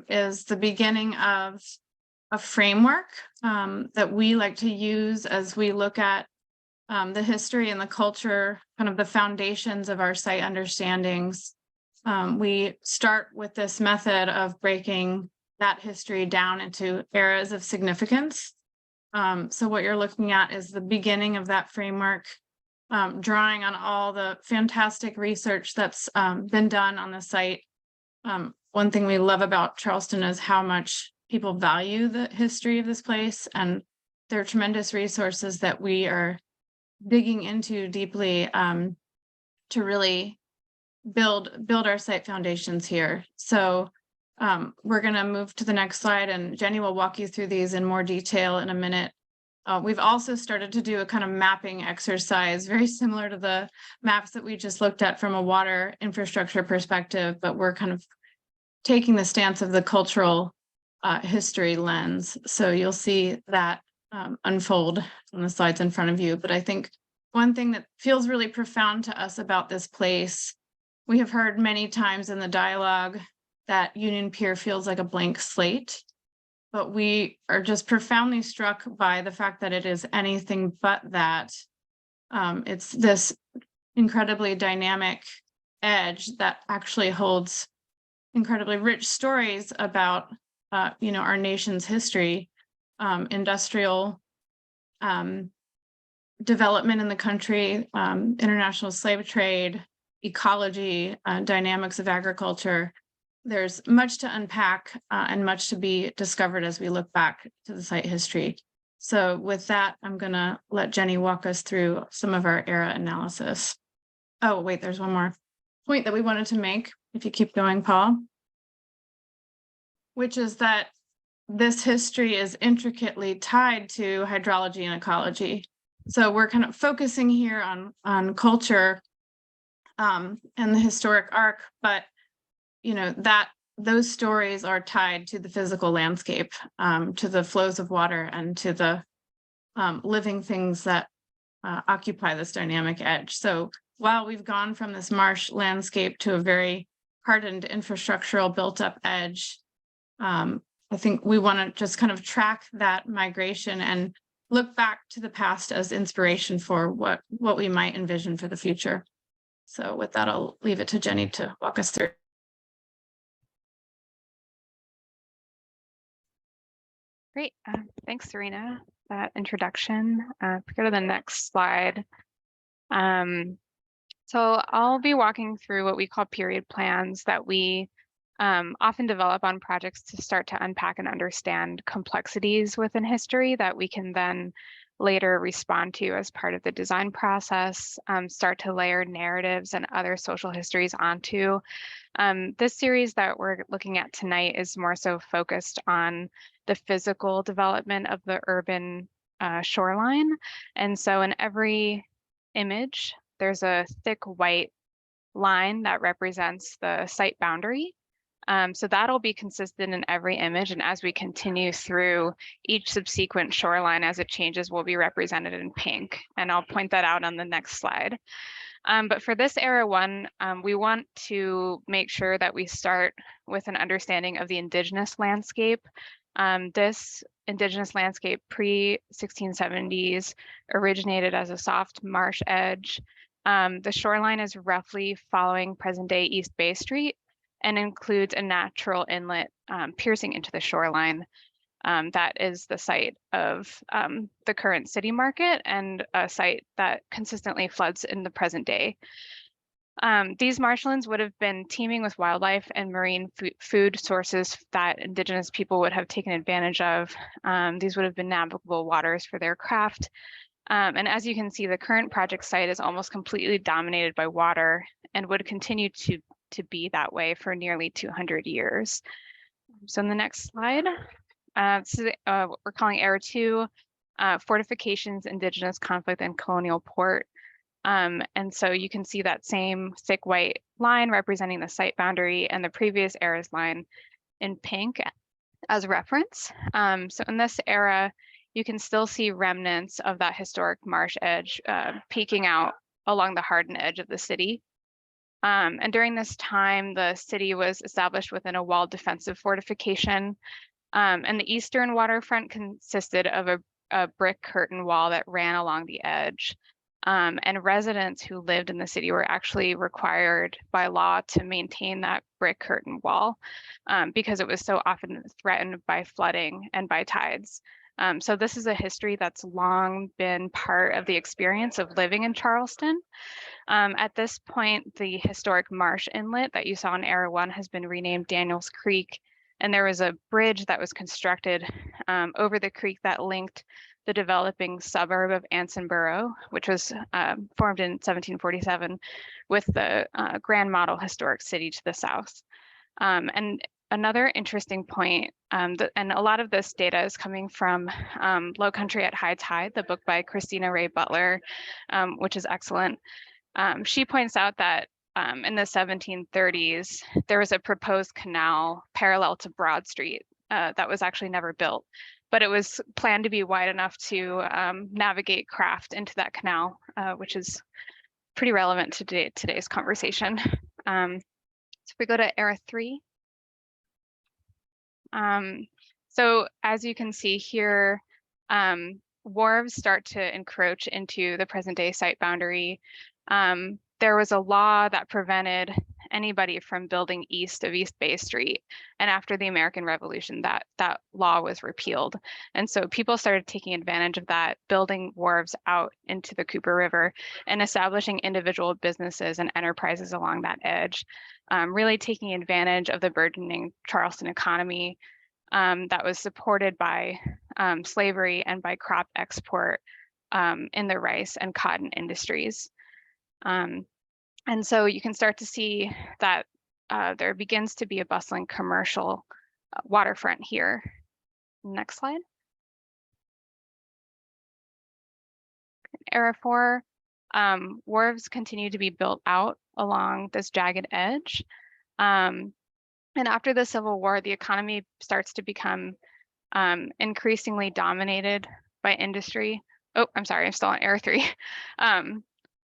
is the beginning of a framework that we like to use as we look at the history and the culture, kind of the foundations of our site understandings. We start with this method of breaking that history down into eras of significance. So what you're looking at is the beginning of that framework, drawing on all the fantastic research that's been done on the site. One thing we love about Charleston is how much people value the history of this place, and there are tremendous resources that we are digging into deeply to really build our site foundations here. So we're going to move to the next slide, and Jenny will walk you through these in more detail in a minute. We've also started to do a kind of mapping exercise, very similar to the maps that we just looked at from a water infrastructure perspective, but we're kind of taking the stance of the cultural history lens. So you'll see that unfold on the slides in front of you. But I think one thing that feels really profound to us about this place, we have heard many times in the dialogue that Union Pier feels like a blank slate, but we are just profoundly struck by the fact that it is anything but that. It's this incredibly dynamic edge that actually holds incredibly rich stories about our nation's history, industrial development in the country, international slave trade, ecology, dynamics of agriculture. There's much to unpack and much to be discovered as we look back to the site history. So with that, I'm going to let Jenny walk us through some of our era analysis. Oh, wait, there's one more point that we wanted to make, if you keep going, Paul, which is that this history is intricately tied to hydrology and ecology. So we're kind of focusing here on culture and the historic arc, but that those stories are tied to the physical landscape, to the flows of water and to the living things that occupy this dynamic edge. So while we've gone from this marsh landscape to a very hardened infrastructural built up edge, I think we want to just kind of track that migration and look back to the past as inspiration for what we might envision for the future. So with that, I'll leave it to Jenny to walk us through. Great. Thanks, Serena, that introduction. If we go to the next slide. So I'll be walking through what we call period plans that we often develop on projects to start to unpack and understand complexities within history that we can then later respond to as part of the design process, start to layer narratives and other social histories onto. This series that we're looking at tonight is more so focused on the physical development of the urban shoreline. And so in every image, there's a thick white line that represents the site boundary. So that'll be consistent in every image. And as we continue through each subsequent shoreline as it changes, will be represented in pink. And I'll point that out on the next slide. But for this era one, we want to make sure that we start with an understanding of the indigenous landscape. This indigenous landscape pre-1670s originated as a soft marsh edge. The shoreline is roughly following present-day East Bay Street and includes a natural inlet piercing into the shoreline. That is the site of the current city market and a site that consistently floods in the present day. These marshlands would have been teeming with wildlife and marine food sources that indigenous people would have taken advantage of. These would have been navigable waters for their craft. And as you can see, the current project site is almost completely dominated by water and would continue to be that way for nearly 200 years. So in the next slide, this is what we're calling Era 2, Fortifications, Indigenous Conflict, and Colonial Port. And so you can see that same thick white line representing the site boundary and the previous era's line in pink as a reference. So in this era, you can still see remnants of that historic marsh edge peeking out along the hardened edge of the city. And during this time, the city was established within a walled defensive fortification. And the eastern waterfront consisted of a brick curtain wall that ran along the edge. And residents who lived in the city were actually required by law to maintain that brick curtain wall because it was so often threatened by flooding and by tides. So this is a history that's long been part of the experience of living in Charleston. At this point, the historic marsh inlet that you saw in Era 1 has been renamed Daniels Creek. And there was a bridge that was constructed over the creek that linked the developing suburb of Ansonboro, which was formed in 1747, with the Grand Model Historic City to the south. And another interesting point, and a lot of this data is coming from Low Country at High Tide, the book by Christina Ray Butler, which is excellent. She points out that in the 1730s, there was a proposed canal parallel to Broad Street that was actually never built, but it was planned to be wide enough to navigate craft into that canal, which is pretty relevant to today's conversation. So if we go to Era 3. So as you can see here, wharves start to encroach into the present day site boundary. There was a law that prevented anybody from building east of East Bay Street. And after the American Revolution, that law was repealed. And so people started taking advantage of that, building wharves out into the Cooper River and establishing individual businesses and enterprises along that edge, really taking advantage of the burgeoning Charleston economy that was supported by slavery and by crop export in the rice and cotton industries. And so you can start to see that there begins to be a bustling commercial waterfront here. Next slide. Era 4, wharves continue to be built out along this jagged edge. And after the Civil War, the economy starts to become increasingly dominated by industry. Oh, I'm sorry, I'm still on Era 3.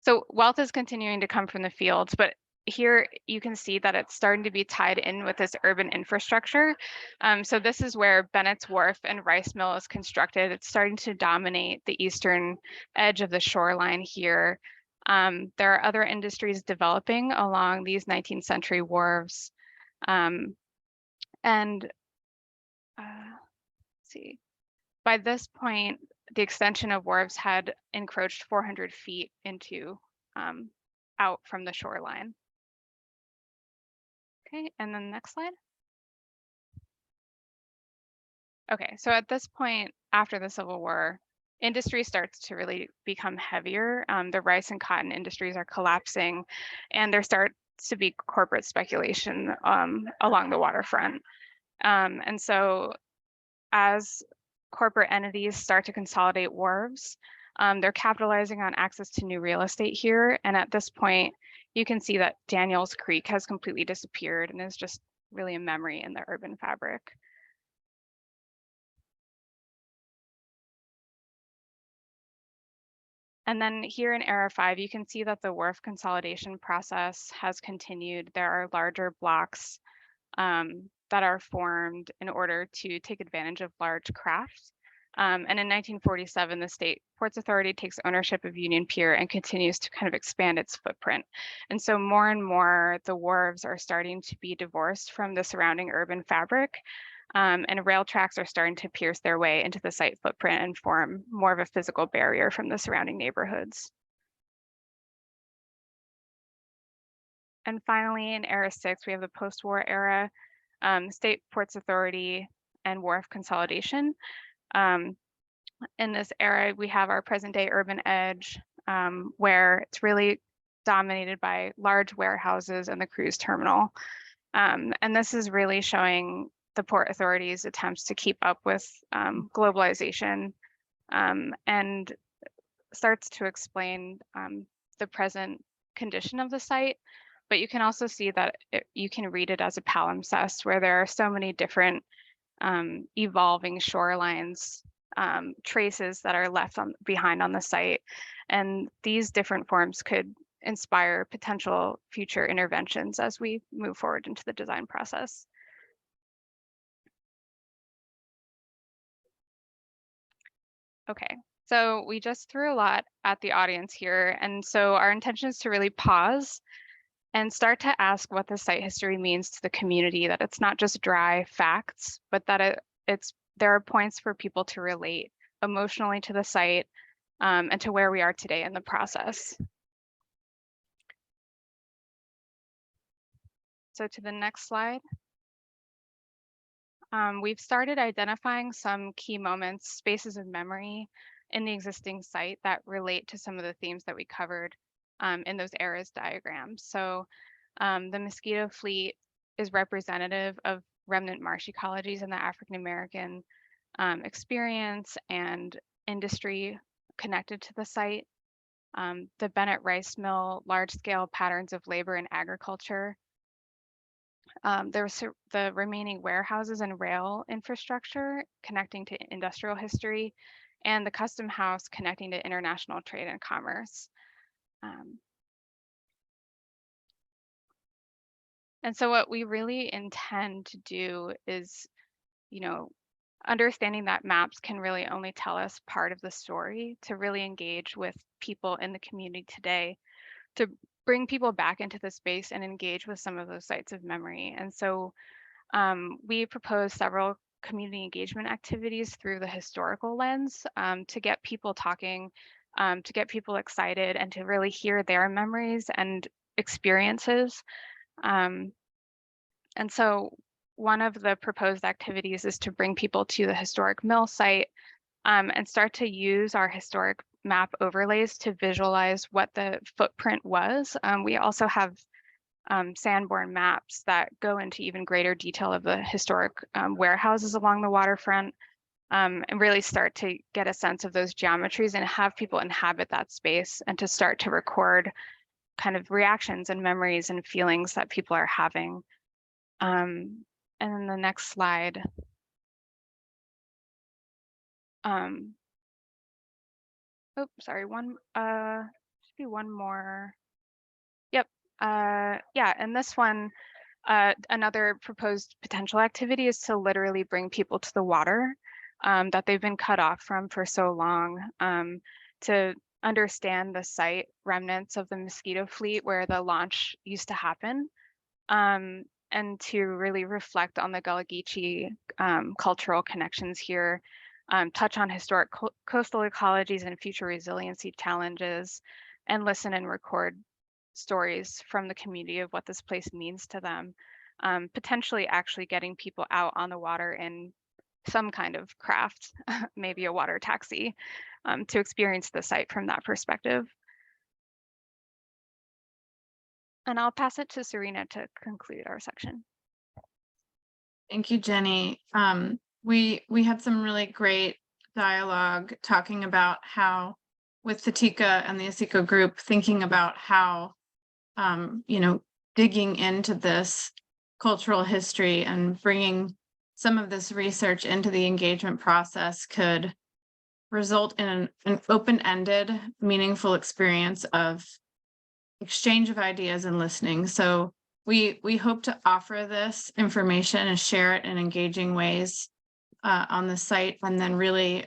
So wealth is continuing to come from the fields, but here you can see that it's starting to be tied in with this urban infrastructure. So this is where Bennett's Wharf and Rice Mill is constructed. It's starting to dominate the eastern edge of the shoreline here. There are other industries developing along these 19th century wharves. Let's see. by this point, the extension of wharves had encroached 400 feet into out from the shoreline. Okay, and then next slide. Okay, so at this point, after the Civil War, industry starts to really become heavier. The rice and cotton industries are collapsing, and there starts to be corporate speculation along the waterfront. And so as corporate entities start to consolidate wharves, they're capitalizing on access to new real estate here. And at this point, you can see that Daniels Creek has completely disappeared and is just really a memory in the urban fabric. And then here in Era 5, you can see that the wharf consolidation process has continued. There are larger blocks that are formed in order to take advantage of large craft. And in 1947, the State Ports Authority takes ownership of Union Pier and continues to kind of expand its footprint. And so more and more, the wharves are starting to be divorced from the surrounding urban fabric. And rail tracks are starting to pierce their way into the site footprint and form more of a physical barrier from the surrounding neighborhoods. And finally, in Era 6, we have the post-war era, State Ports Authority and wharf consolidation. In this era, we have our present-day urban edge, where it's really dominated by large warehouses and the cruise terminal. And this is really showing the Port Authority's attempts to keep up with globalization, and starts to explain the present condition of the site. But you can also see that you can read it as a palimpsest, where there are so many different evolving shorelines, traces that are left behind on the site. And these different forms could inspire potential future interventions as we move forward into the design process. Okay, so we just threw a lot at the audience here. And so our intention is to really pause and start to ask what the site history means to the community, that it's not just dry facts, but that there are points for people to relate emotionally to the site, and to where we are today in the process. So to the next slide. We've started identifying some key moments, spaces of memory in the existing site that relate to some of the themes that we covered in those eras diagrams. So the mosquito fleet is representative of remnant marsh ecologies in the African American experience and industry connected to the site. The Bennett rice mill, large scale patterns of labor and agriculture. There's the remaining warehouses and rail infrastructure connecting to industrial history, and the custom house connecting to international trade and commerce. And so what we really intend to do is, understanding that maps can really only tell us part of the story, to really engage with people in the community today, to bring people back into the space and engage with some of those sites of memory. And so we propose several community engagement activities through the historical lens, to get people talking, to get people excited, and to really hear their memories and experiences. And so one of the proposed activities is to bring people to the historic mill site, and start to use our historic map overlays to visualize what the footprint was. We also have Sanborn maps that go into even greater detail of the historic warehouses along the waterfront, and really start to get a sense of those geometries and have people inhabit that space, and to start to record kind of reactions and memories and feelings that people are having. And then the next slide. Oh, sorry, should be one more. Yep, yeah, and this one, another proposed potential activity is to literally bring people to the water that they've been cut off from for so long, to understand the site remnants of the mosquito fleet where the launch used to happen, and to really reflect on the Gullah Geechee cultural connections here, touch on historic coastal ecologies and future resiliency challenges, and listen and record stories from the community of what this place means to them. Potentially actually getting people out on the water in some kind of craft, maybe a water taxi, to experience the site from that perspective. And I'll pass it to Serena to conclude our section. Thank you, Jenny. We had some really great dialogue talking about how, with the TICA and the ASICO group, thinking about how, digging into this cultural history and bringing some of this research into the engagement process could result in an open-ended, meaningful experience of exchange of ideas and listening. So we hope to offer this information and share it in engaging ways on the site, and then really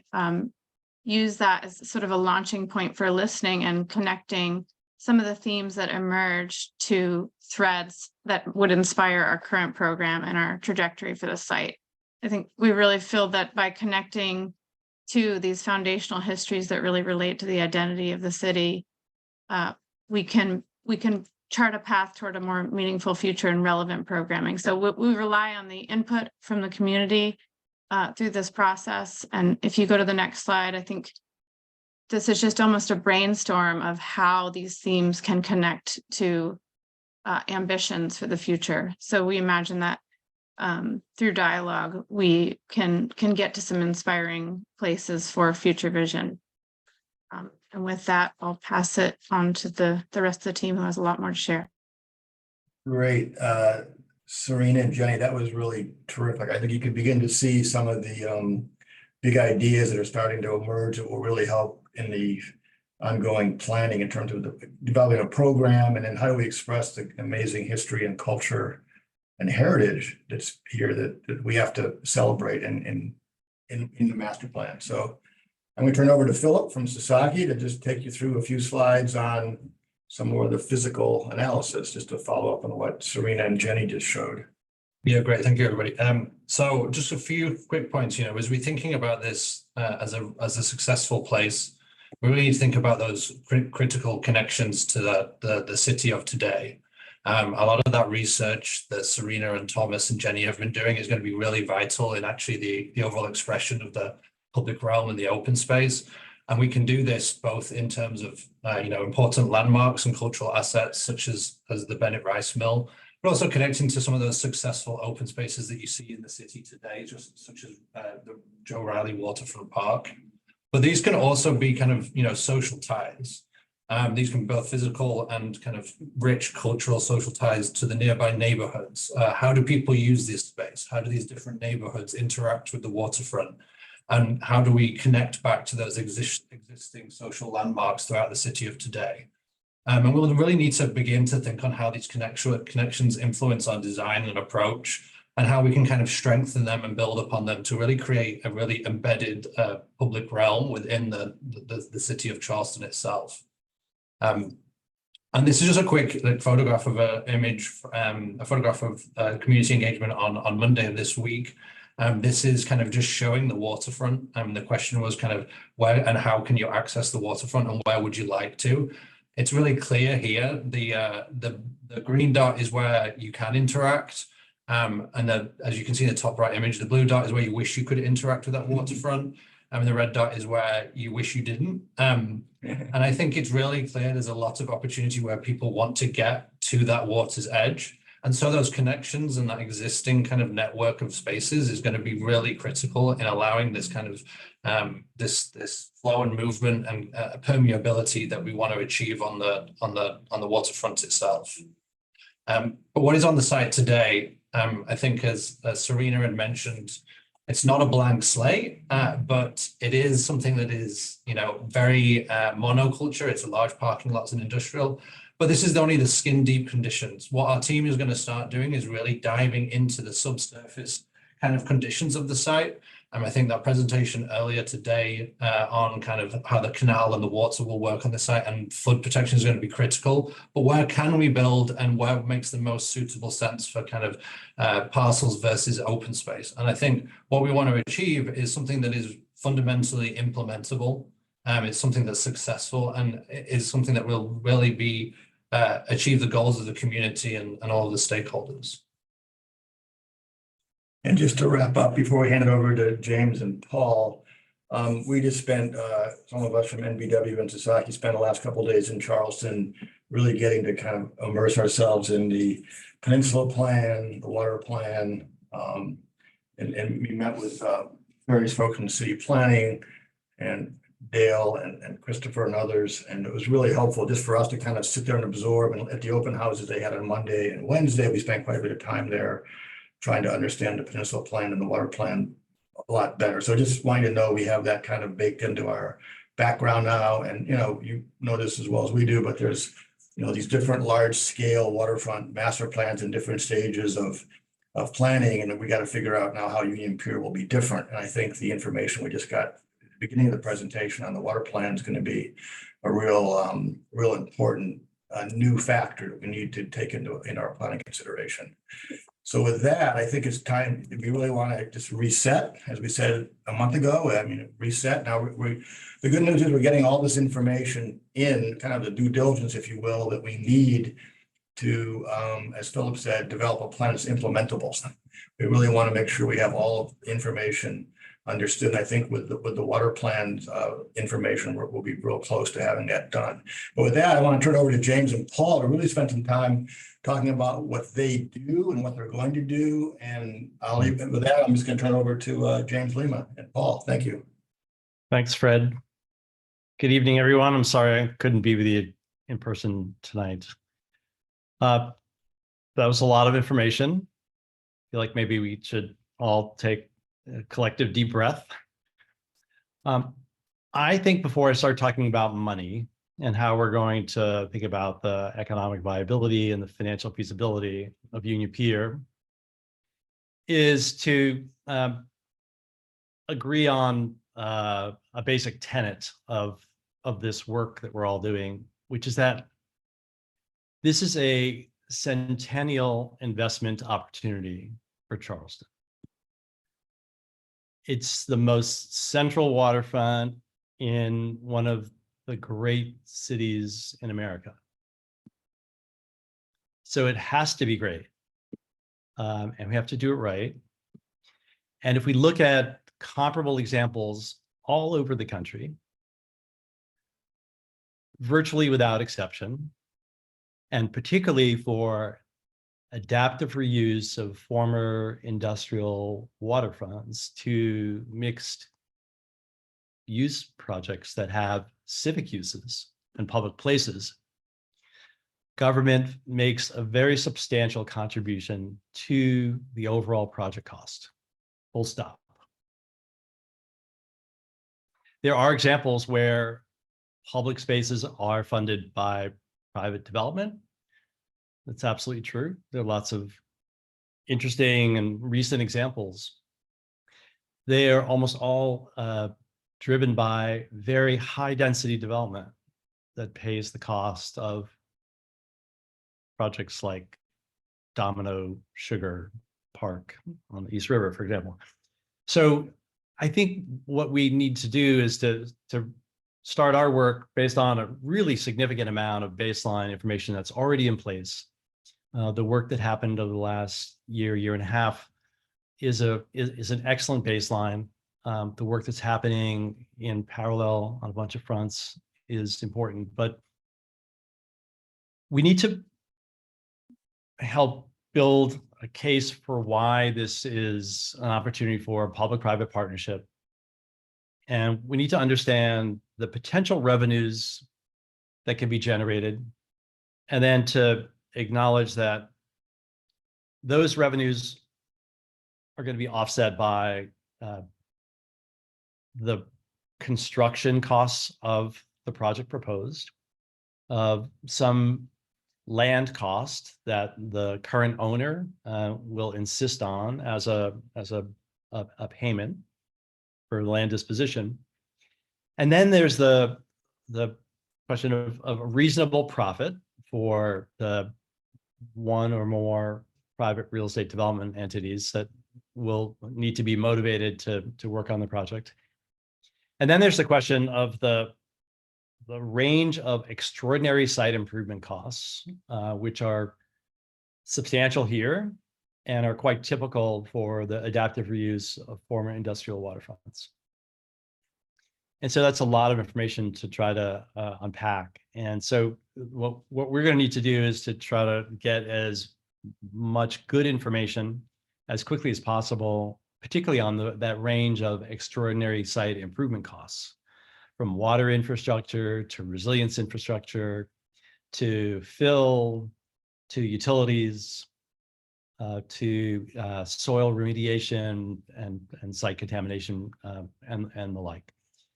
use that as sort of a launching point for listening and connecting some of the themes that emerge to threads that would inspire our current program and our trajectory for the site. I think we really feel that by connecting to these foundational histories that really relate to the identity of the city, we can chart a path toward a more meaningful future and relevant programming. So we rely on the input from the community through this process. And if you go to the next slide, I think this is just almost a brainstorm of how these themes can connect to ambitions for the future. So we imagine that through dialogue, we can get to some inspiring places for future vision. And with that, I'll pass it on to the rest of the team who has a lot more to share. Great. Serena and Jenny, that was really terrific. I think you could begin to see some of the big ideas that are starting to emerge that will really help in the ongoing planning in terms of developing a program, and then how do we express the amazing history and culture and heritage that's here that we have to celebrate in the master plan. So I'm going to turn over to Philip from Sasaki to just take you through a few slides on some more of the physical analysis, just to follow up on what Serena and Jenny just showed. Yeah, great. Thank you, everybody. So just a few quick points, as we're thinking about this as a successful place, we really need to think about those critical connections to the city of today. A lot of that research that Serena and Thomas and Jenny have been doing is going to be really vital in actually the overall expression of the public realm and the open space. And we can do this both in terms of, important landmarks and cultural assets, such as the Bennett Rice Mill, but also connecting to some of those successful open spaces that you see in the city today, such as the Joe Riley Waterfront Park. But these can also be kind of, social ties. These can be both physical and kind of rich cultural social ties to the nearby neighborhoods. How do people use this space? How do these different neighborhoods interact with the waterfront? And how do we connect back to those existing social landmarks throughout the city of today? And we'll really need to begin to think on how these connections influence our design and approach, and how we can kind of strengthen them and build upon them to really create a really embedded public realm within the city of Charleston itself. And this is just a quick photograph of an image, a photograph of community engagement on Monday of this week. This is kind of just showing the waterfront. The question was kind of where and how can you access the waterfront, and where would you like to? It's really clear here. The green dot is where you can interact. And then, as you can see in the top right image, the blue dot is where you wish you could interact with that waterfront. And the red dot is where you wish you didn't. And I think it's really clear there's a lot of opportunity where people want to get to that water's edge. And so those connections and that existing kind of network of spaces is going to be really critical in allowing this kind of this flow and movement and permeability that we want to achieve on the waterfront itself. But what is on the site today, I think, as Serena had mentioned, it's not a blank slate, but it is something that is, very monoculture. It's a large parking lots and industrial. But this is only the skin deep conditions. What our team is going to start doing is really diving into the subsurface kind of conditions of the site. And I think that presentation earlier today on kind of how the canal and the water will work on the site and flood protection is going to be critical. But where can we build, and where makes the most suitable sense for kind of parcels versus open space? And I think what we want to achieve is something that is fundamentally implementable. It's something that's successful and is something that will really be achieve the goals of the community and all of the stakeholders. And just to wrap up, before we hand it over to James and Paul, we just spent, some of us from NBW and Sasaki spent the last couple of days in Charleston, really getting to kind of immerse ourselves in the peninsula plan, the water plan. And we met with various folks in the city planning and Dale and Christopher and others. And it was really helpful just for us to kind of sit there and absorb. And at the open houses they had on Monday and Wednesday, we spent quite a bit of time there trying to understand the peninsula plan and the water plan a lot better. So just wanting to know we have that kind of baked into our background now. And, you know this as well as we do, but there's, these different large scale waterfront master plans in different stages of planning. And we got to figure out now how Union Pier will be different. And I think the information we just got at the beginning of the presentation on the water plan is going to be a real important new factor that we need to take in our planning consideration. So with that, I think it's time, if we really want to just reset, as we said a month ago, reset. Now the good news is we're getting all this information in, kind of the due diligence, if you will, that we need to, as Philip said, develop a plan that's implementable. We really want to make sure we have all of the information understood. And I think with the water plans information, we'll be real close to having that done. But with that, I want to turn it over to James and Paul to really spend some time talking about what they do and what they're going to do. And I'll leave it with that. I'm just going to turn it over to James Lima and Paul. Thank you. Thanks, Fred. Good evening, everyone. I'm sorry I couldn't be with you in person tonight. That was a lot of information. I feel like maybe we should all take a collective deep breath. I think before I start talking about money and how we're going to think about the economic viability and the financial feasibility of Union Pier, is to agree on a basic tenet of this work that we're all doing, which is that this is a centennial investment opportunity for Charleston. It's the most central waterfront in one of the great cities in America. So it has to be great. And we have to do it right. And if we look at comparable examples all over the country, virtually without exception, and particularly for adaptive reuse of former industrial waterfronts to mixed use projects that have civic uses and public places, government makes a very substantial contribution to the overall project cost. Full stop. There are examples where public spaces are funded by private development. That's absolutely true. There are lots of interesting and recent examples. They are almost all driven by very high density development that pays the cost of projects like Domino Sugar Park on the East River, for example. So I think what we need to do is to start our work based on a really significant amount of baseline information that's already in place. The work that happened over the last year and a half is an excellent baseline. The work that's happening in parallel on a bunch of fronts is important, but we need to help build a case for why this is an opportunity for a public-private partnership. And we need to understand the potential revenues that can be generated, and then to acknowledge that those revenues are going to be offset by the construction costs of the project proposed, some land cost that the current owner will insist on as a payment for land disposition. And then there's the question of a reasonable profit for the one or more private real estate development entities that will need to be motivated to work on the project. And then there's the question of the range of extraordinary site improvement costs, which are substantial here and are quite typical for the adaptive reuse of former industrial waterfronts. And so that's a lot of information to try to unpack. And so what we're going to need to do is to try to get as much good information as quickly as possible, particularly on that range of extraordinary site improvement costs, from water infrastructure to resilience infrastructure, to fill, to utilities, to soil remediation and site contamination and the like.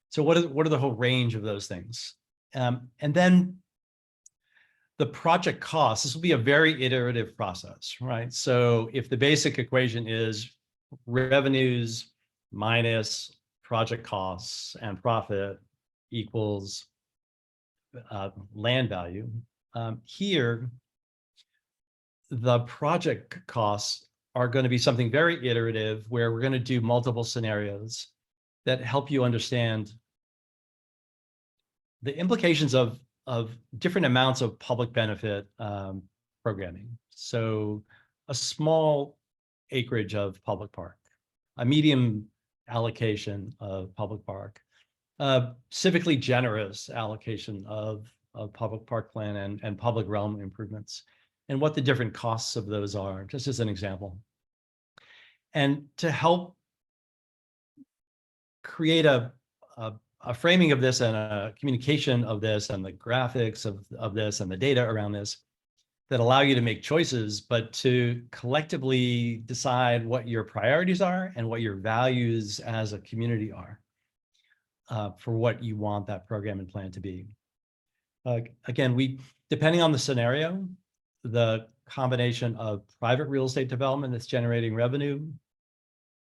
So what are the whole range of those things? And then the project costs, this will be a very iterative process, right? So if the basic equation is revenues minus project costs and profit equals land value, here, the project costs are going to be something very iterative where we're going to do multiple scenarios that help you understand the implications of different amounts of public benefit programming. So a small acreage of public park, a medium allocation of public park, civically generous allocation of public park plan and public realm improvements, and what the different costs of those are, just as an example. And to help create a framing of this and a communication of this and the graphics of this and the data around this that allow you to make choices, but to collectively decide what your priorities are and what your values as a community are for what you want that program and plan to be. Again, depending on the scenario, the combination of private real estate development that's generating revenue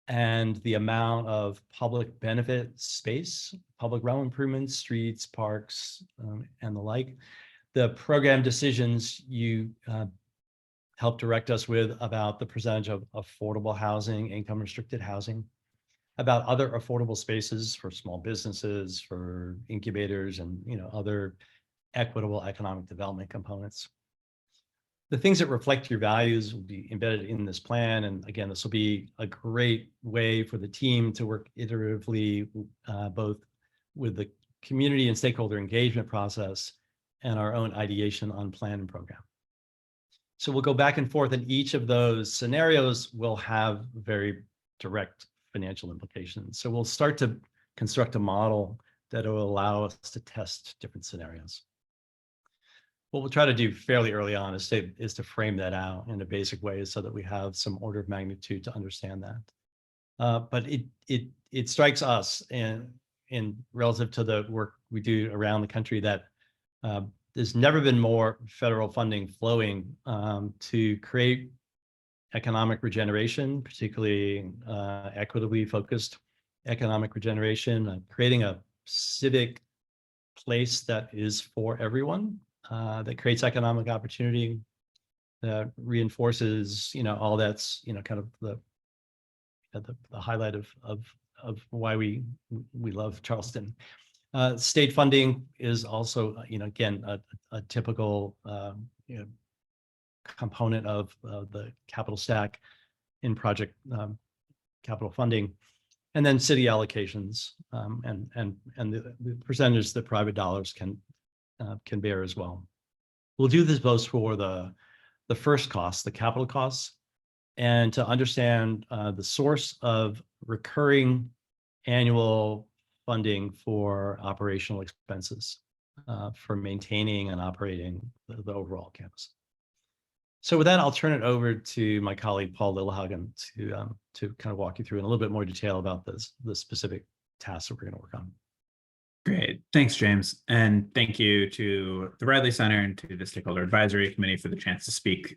and the amount of public benefit space, public realm improvements, streets, parks, and the like, the program decisions you help direct us with about the percentage of affordable housing, income restricted housing, about other affordable spaces for small businesses, for incubators, and other equitable economic development components. The things that reflect your values will be embedded in this plan. And again, this will be a great way for the team to work iteratively, both with the community and stakeholder engagement process and our own ideation on plan and program. So we'll go back and forth, and each of those scenarios will have very direct financial implications. So we'll start to construct a model that will allow us to test different scenarios. What we'll try to do fairly early on is to frame that out in a basic way so that we have some order of magnitude to understand that. But it strikes us in relative to the work we do around the country that there's never been more federal funding flowing to create economic regeneration, particularly equitably focused economic regeneration, creating a civic place that is for everyone. That creates economic opportunity, that reinforces, all that's, kind of the highlight of why we love Charleston. State funding is also, again, a typical, component of the capital stack in project capital funding, and then city allocations and the percentage that private dollars can bear as well. We'll do this both for the first cost, the capital costs, and to understand the source of recurring annual funding for operational expenses for maintaining and operating the overall campus. So with that, I'll turn it over to my colleague, Paul Lillehagen, to kind of walk you through in a little bit more detail about the specific tasks that we're going to work on. Great. Thanks, James. And thank you to the Riley Center and to the Stakeholder Advisory Committee for the chance to speak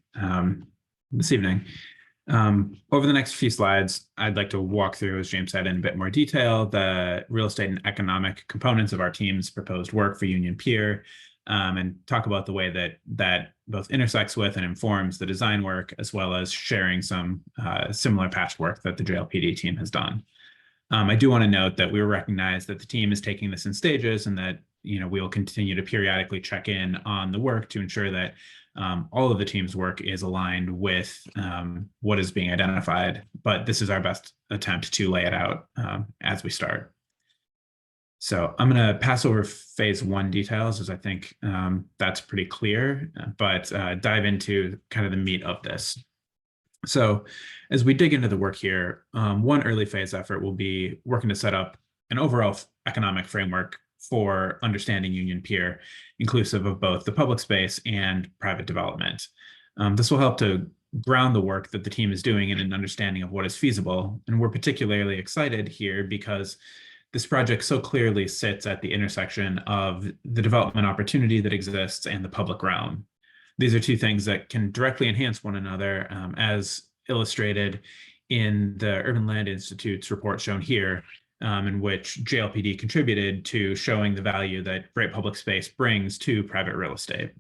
this evening. Over the next few slides, I'd like to walk through, as James said, in a bit more detail, the real estate and economic components of our team's proposed work for Union Pier, and talk about the way that both intersects with and informs the design work, as well as sharing some similar past work that the JLPD team has done. I do want to note that we recognize that the team is taking this in stages and that, we will continue to periodically check in on the work to ensure that all of the team's work is aligned with what is being identified. But this is our best attempt to lay it out as we start. So I'm going to pass over phase 1 details, as I think that's pretty clear, but dive into kind of the meat of this. So as we dig into the work here, one early phase effort will be working to set up an overall economic framework for understanding Union Pier, inclusive of both the public space and private development. This will help to ground the work that the team is doing in an understanding of what is feasible. And we're particularly excited here because this project so clearly sits at the intersection of the development opportunity that exists and the public realm. These are two things that can directly enhance one another, as illustrated in the Urban Land Institute's report shown here, in which JLPD contributed to showing the value that great public space brings to private real estate.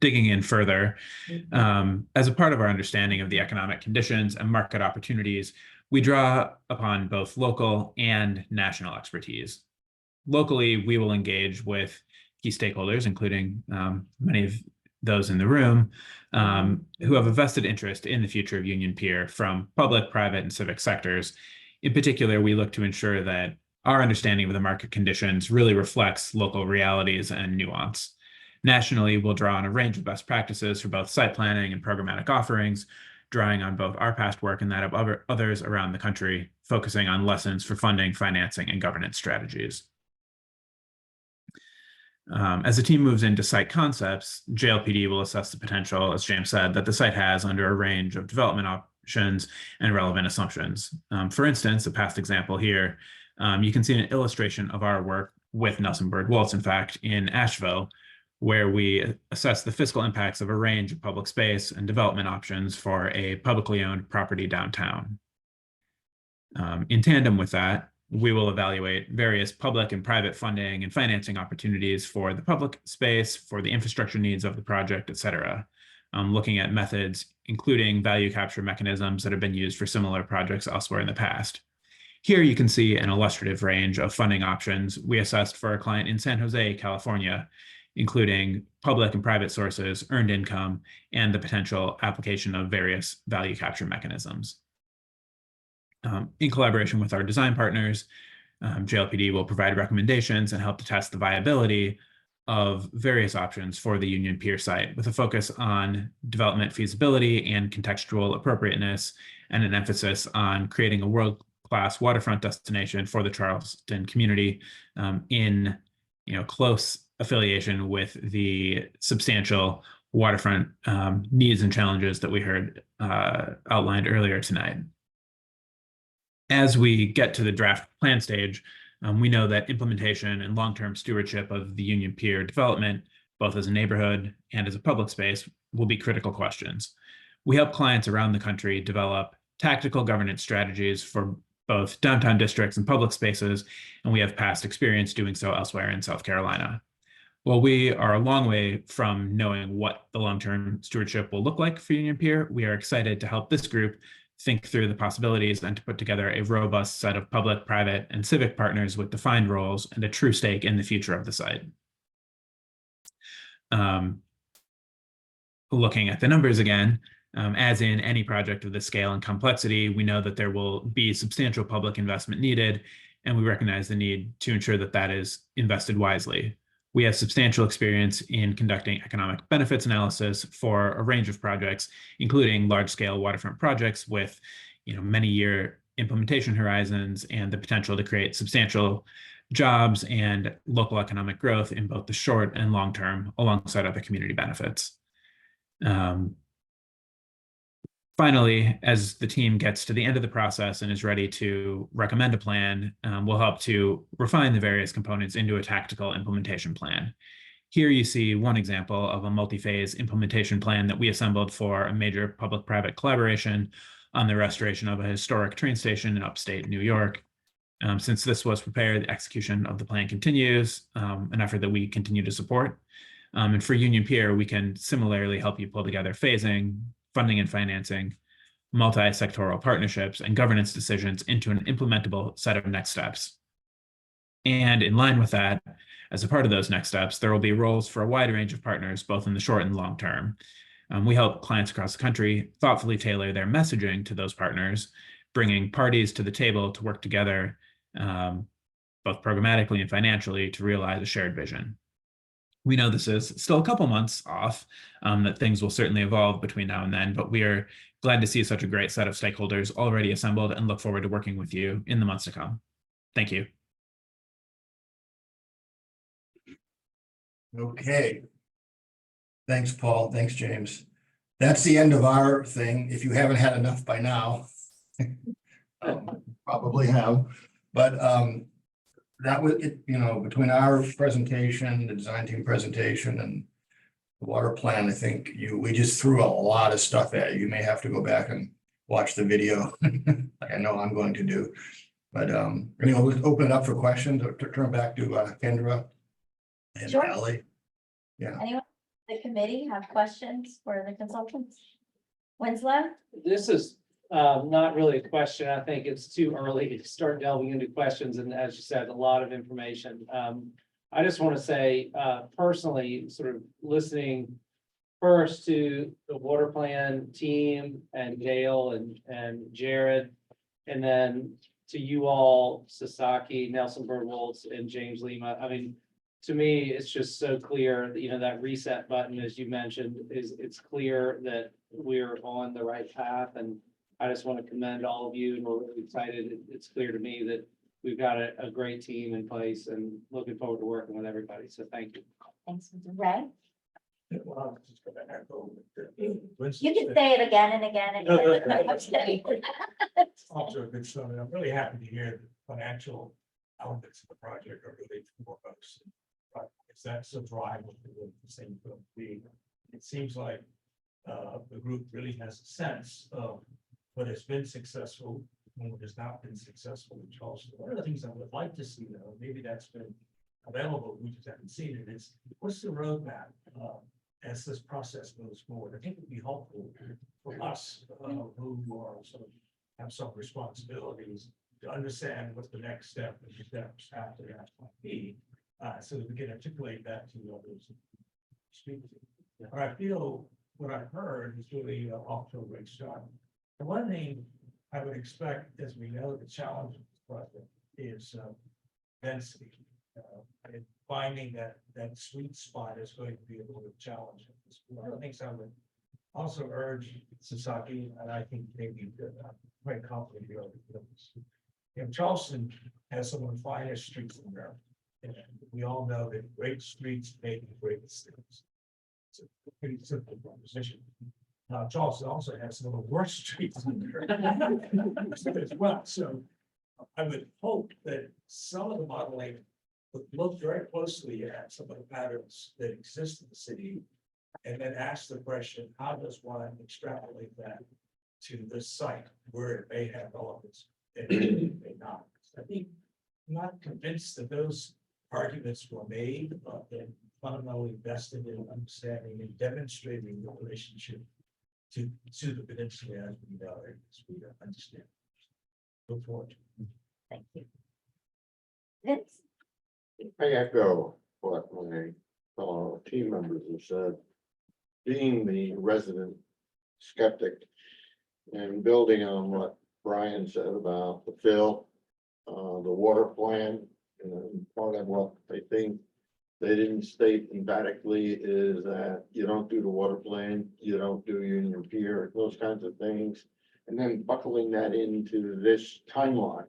Digging in further, as a part of our understanding of the economic conditions and market opportunities, we draw upon both local and national expertise. Locally, we will engage with key stakeholders, including many of those in the room, who have a vested interest in the future of Union Pier from public, private, and civic sectors. In particular, we look to ensure that our understanding of the market conditions really reflects local realities and nuance. Nationally, we'll draw on a range of best practices for both site planning and programmatic offerings, drawing on both our past work and that of others around the country, focusing on lessons for funding, financing, and governance strategies. As the team moves into site concepts, JLPD will assess the potential, as James said, that the site has under a range of development options and relevant assumptions. For instance, a past example here, you can see an illustration of our work with Nelson Bird Waltz, in fact, in Asheville, where we assess the fiscal impacts of a range of public space and development options for a publicly owned property downtown. In tandem with that, we will evaluate various public and private funding and financing opportunities for the public space, for the infrastructure needs of the project, et cetera. Looking at methods, including value capture mechanisms that have been used for similar projects elsewhere in the past. Here you can see an illustrative range of funding options we assessed for a client in San Jose, California, including public and private sources, earned income, and the potential application of various value capture mechanisms. In collaboration with our design partners, JLPD will provide recommendations and help to test the viability of various options for the Union Pier site, with a focus on development feasibility and contextual appropriateness, and an emphasis on creating a world-class waterfront destination for the Charleston community in close affiliation with the substantial waterfront needs and challenges that we heard outlined earlier tonight. As we get to the draft plan stage, we know that implementation and long-term stewardship of the Union Pier development, both as a neighborhood and as a public space, will be critical questions. We help clients around the country develop tactical governance strategies for both downtown districts and public spaces, and we have past experience doing so elsewhere in South Carolina. While we are a long way from knowing what the long-term stewardship will look like for Union Pier, we are excited to help this group think through the possibilities and to put together a robust set of public, private, and civic partners with defined roles and a true stake in the future of the site. Looking at the numbers again, as in any project of this scale and complexity, we know that there will be substantial public investment needed, and we recognize the need to ensure that that is invested wisely. We have substantial experience in conducting economic benefits analysis for a range of projects, including large-scale waterfront projects with many-year implementation horizons and the potential to create substantial jobs and local economic growth in both the short and long term, alongside other community benefits. Finally, as the team gets to the end of the process and is ready to recommend a plan, we'll help to refine the various components into a tactical implementation plan. Here you see one example of a multi-phase implementation plan that we assembled for a major public-private collaboration on the restoration of a historic train station in upstate New York. Since this was prepared, the execution of the plan continues, an effort that we continue to support. And for Union Pier, we can similarly help you pull together phasing, funding and financing, multi-sectoral partnerships, and governance decisions into an implementable set of next steps. And in line with that, as a part of those next steps, there will be roles for a wide range of partners, both in the short and long term. We help clients across the country thoughtfully tailor their messaging to those partners, bringing parties to the table to work together, both programmatically and financially, to realize a shared vision. We know this is still a couple months off, that things will certainly evolve between now and then, but we are glad to see such a great set of stakeholders already assembled and look forward to working with you in the months to come. Thank you. Okay. Thanks, Paul. Thanks, James. That's the end of our thing. If you haven't had enough by now, probably have, but that was it, you know, between our presentation, the design team presentation, and the water plan, I think we just threw a lot of stuff at you. You may have to go back and watch the video, like I know I'm going to do. But anyway, we'll open it up for questions, or turn back to Kendra and Sure. Allie. Yeah. Anyone, in the committee have questions for the consultants? Winslow? This is not really a question. I think it's too early to start delving into questions, and as you said, a lot of information. I just want to say personally, sort of listening first to the water plan team and Gail and Jared, and then to you all, Sasaki, Nelson Birdwolds, and James Lima. I mean, to me, it's just so clear that, you know, that reset button, as you mentioned, it's clear that we're on the right path. And I just want to commend all of you, and we're really excited. It's clear to me that we've got a great team in place, and looking forward to working with everybody. So thank you. Thanks, Ray. Well, I'm just gonna echo what, You can say it again and again and again. Also a good summit. I'm really happy to hear the financial elements of the project are really foremost. If that's a drive of the same film be, it seems like the group really has a sense of what has been successful and what has not been successful in Charleston. One of the things I would like to see, though, maybe that's been available, we just haven't seen it, is what's the roadmap as this process moves forward? I think it would be helpful for us who are sort of have some responsibilities to understand what the next step and the steps after that might be, so that we can articulate that to others. Speak to. Or I feel what I've heard is really off to a great start. The one thing I would expect, as we know, the challenge of this project is density. And finding that sweet spot is going to be a little bit challenging. One of the things I would also urge Sasaki, and I think maybe quite confident here. You know, Charleston has some of the finest streets in America. And we all know that great streets make great cities. It's a pretty simple proposition. Charleston also has some of the worst streets in America as well. So I would hope that some of the modeling would look very closely at some of the patterns that exist in the city, and then ask the question, how does one extrapolate that to this site where it may have elements and it may not? I think I'm not convinced that those arguments were made, but they're fundamentally vested in understanding and demonstrating the relationship to the peninsula as we know it, as we understand. Look forward. Thank you. Vince? I echo what my fellow team members have said. Being the resident skeptic and building on what Brian said about the fill, the water plan, and part of what I think they didn't state emphatically is that you don't do the water plan, you don't do Union Pier, those kinds of things. And then buckling that into this timeline,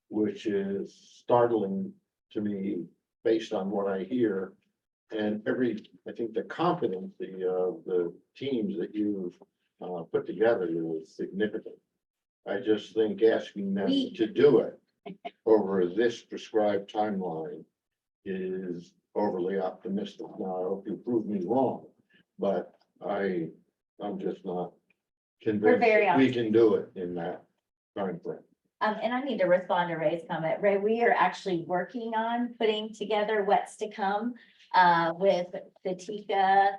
which is startling to me based on what I hear. And I think the competency of the teams that you've put together is significant. I just think asking them to do it over this prescribed timeline is overly optimistic. Now, I hope you prove me wrong, but I'm just not convinced that we can do it in that time frame. And I need to respond to Ray's comment. Ray, we are actually working on putting together what's to come with the TICA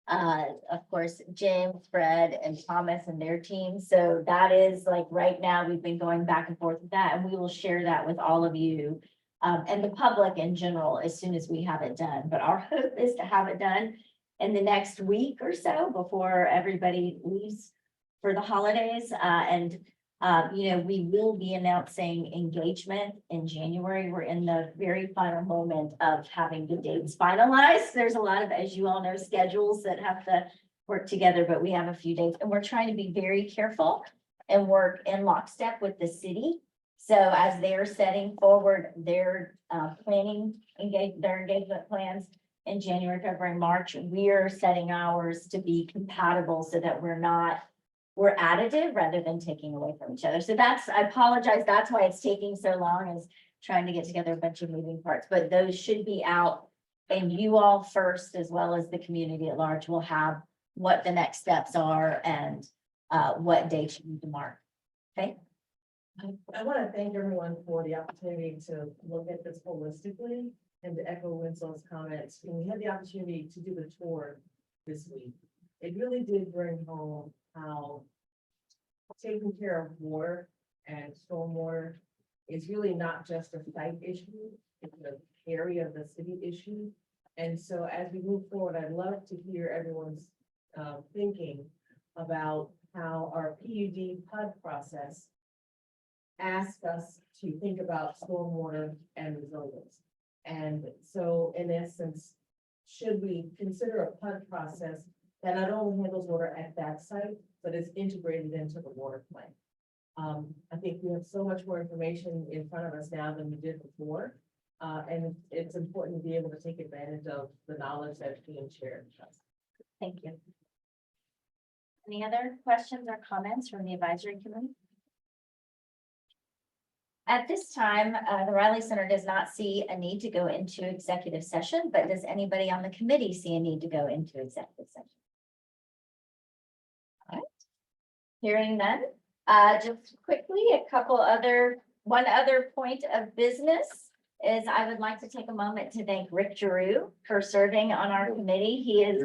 Of course, Jim, Fred, and Thomas and their team. So that is like right now, we've been going back and forth with that, and we will share that with all of you. And the public in general, as soon as we have it done. But our hope is to have it done in the next week or so before everybody leaves for the holidays. We will be announcing engagement in January. We're in the very final moment of having the dates finalized. There's a lot of, as you all know, schedules that have to work together, but we have a few dates, and we're trying to be very careful and work in lockstep with the city. So as they're setting forward their their engagement plans in January, February, March, we're setting ours to be compatible so that we're additive rather than taking away from each other. So I apologize, that's why it's taking so long, is trying to get together a bunch of moving parts, but those should be out. And you all first, as well as the community at large, will have what the next steps are and what dates you need to mark. Okay. I want to thank everyone for the opportunity to look at this holistically and to echo Winslow's comments. When we had the opportunity to do the tour this week, it really did bring home how taking care of water and stormwater is really not just a site issue, it's an area of the city issue. And so as we move forward, I'd love to hear everyone's thinking about how our PUD process asks us to think about stormwater and resilience. And so in essence, should we consider a PUD process that not only handles water at that site, but is integrated into the water plan? I think we have so much more information in front of us now than we did before. And it's important to be able to take advantage of the knowledge that's being shared. Thank you. Any other questions or comments from the advisory committee? At this time, the Riley Center does not see a need to go into executive session, but does anybody on the committee see a need to go into executive session? All right. Hearing none, just quickly, one other point of business is I would like to take a moment to thank Rick Giroux for serving on our committee. He is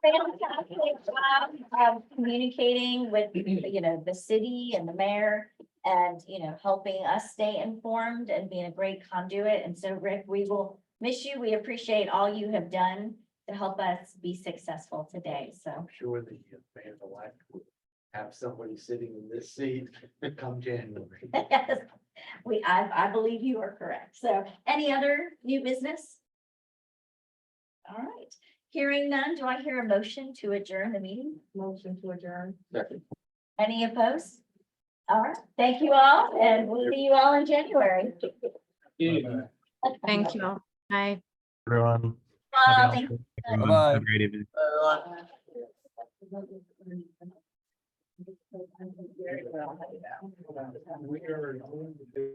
fantastic job of communicating with, the city and the mayor and, helping us stay informed and being a great conduit. And so, Rick, we will miss you. We appreciate all you have done to help us be successful today. So I'm sure the mayor-elect will have somebody sitting in this seat come January. yes, I believe you are correct. So any other new business? All right. Hearing none, do I hear a motion to adjourn the meeting? Motion to adjourn. Second. Any opposed? All right. Thank you all, and we'll see you all in January. Thank you. Bye. Everyone. Thank you. Everyone, Bye. have a great evening. We are going to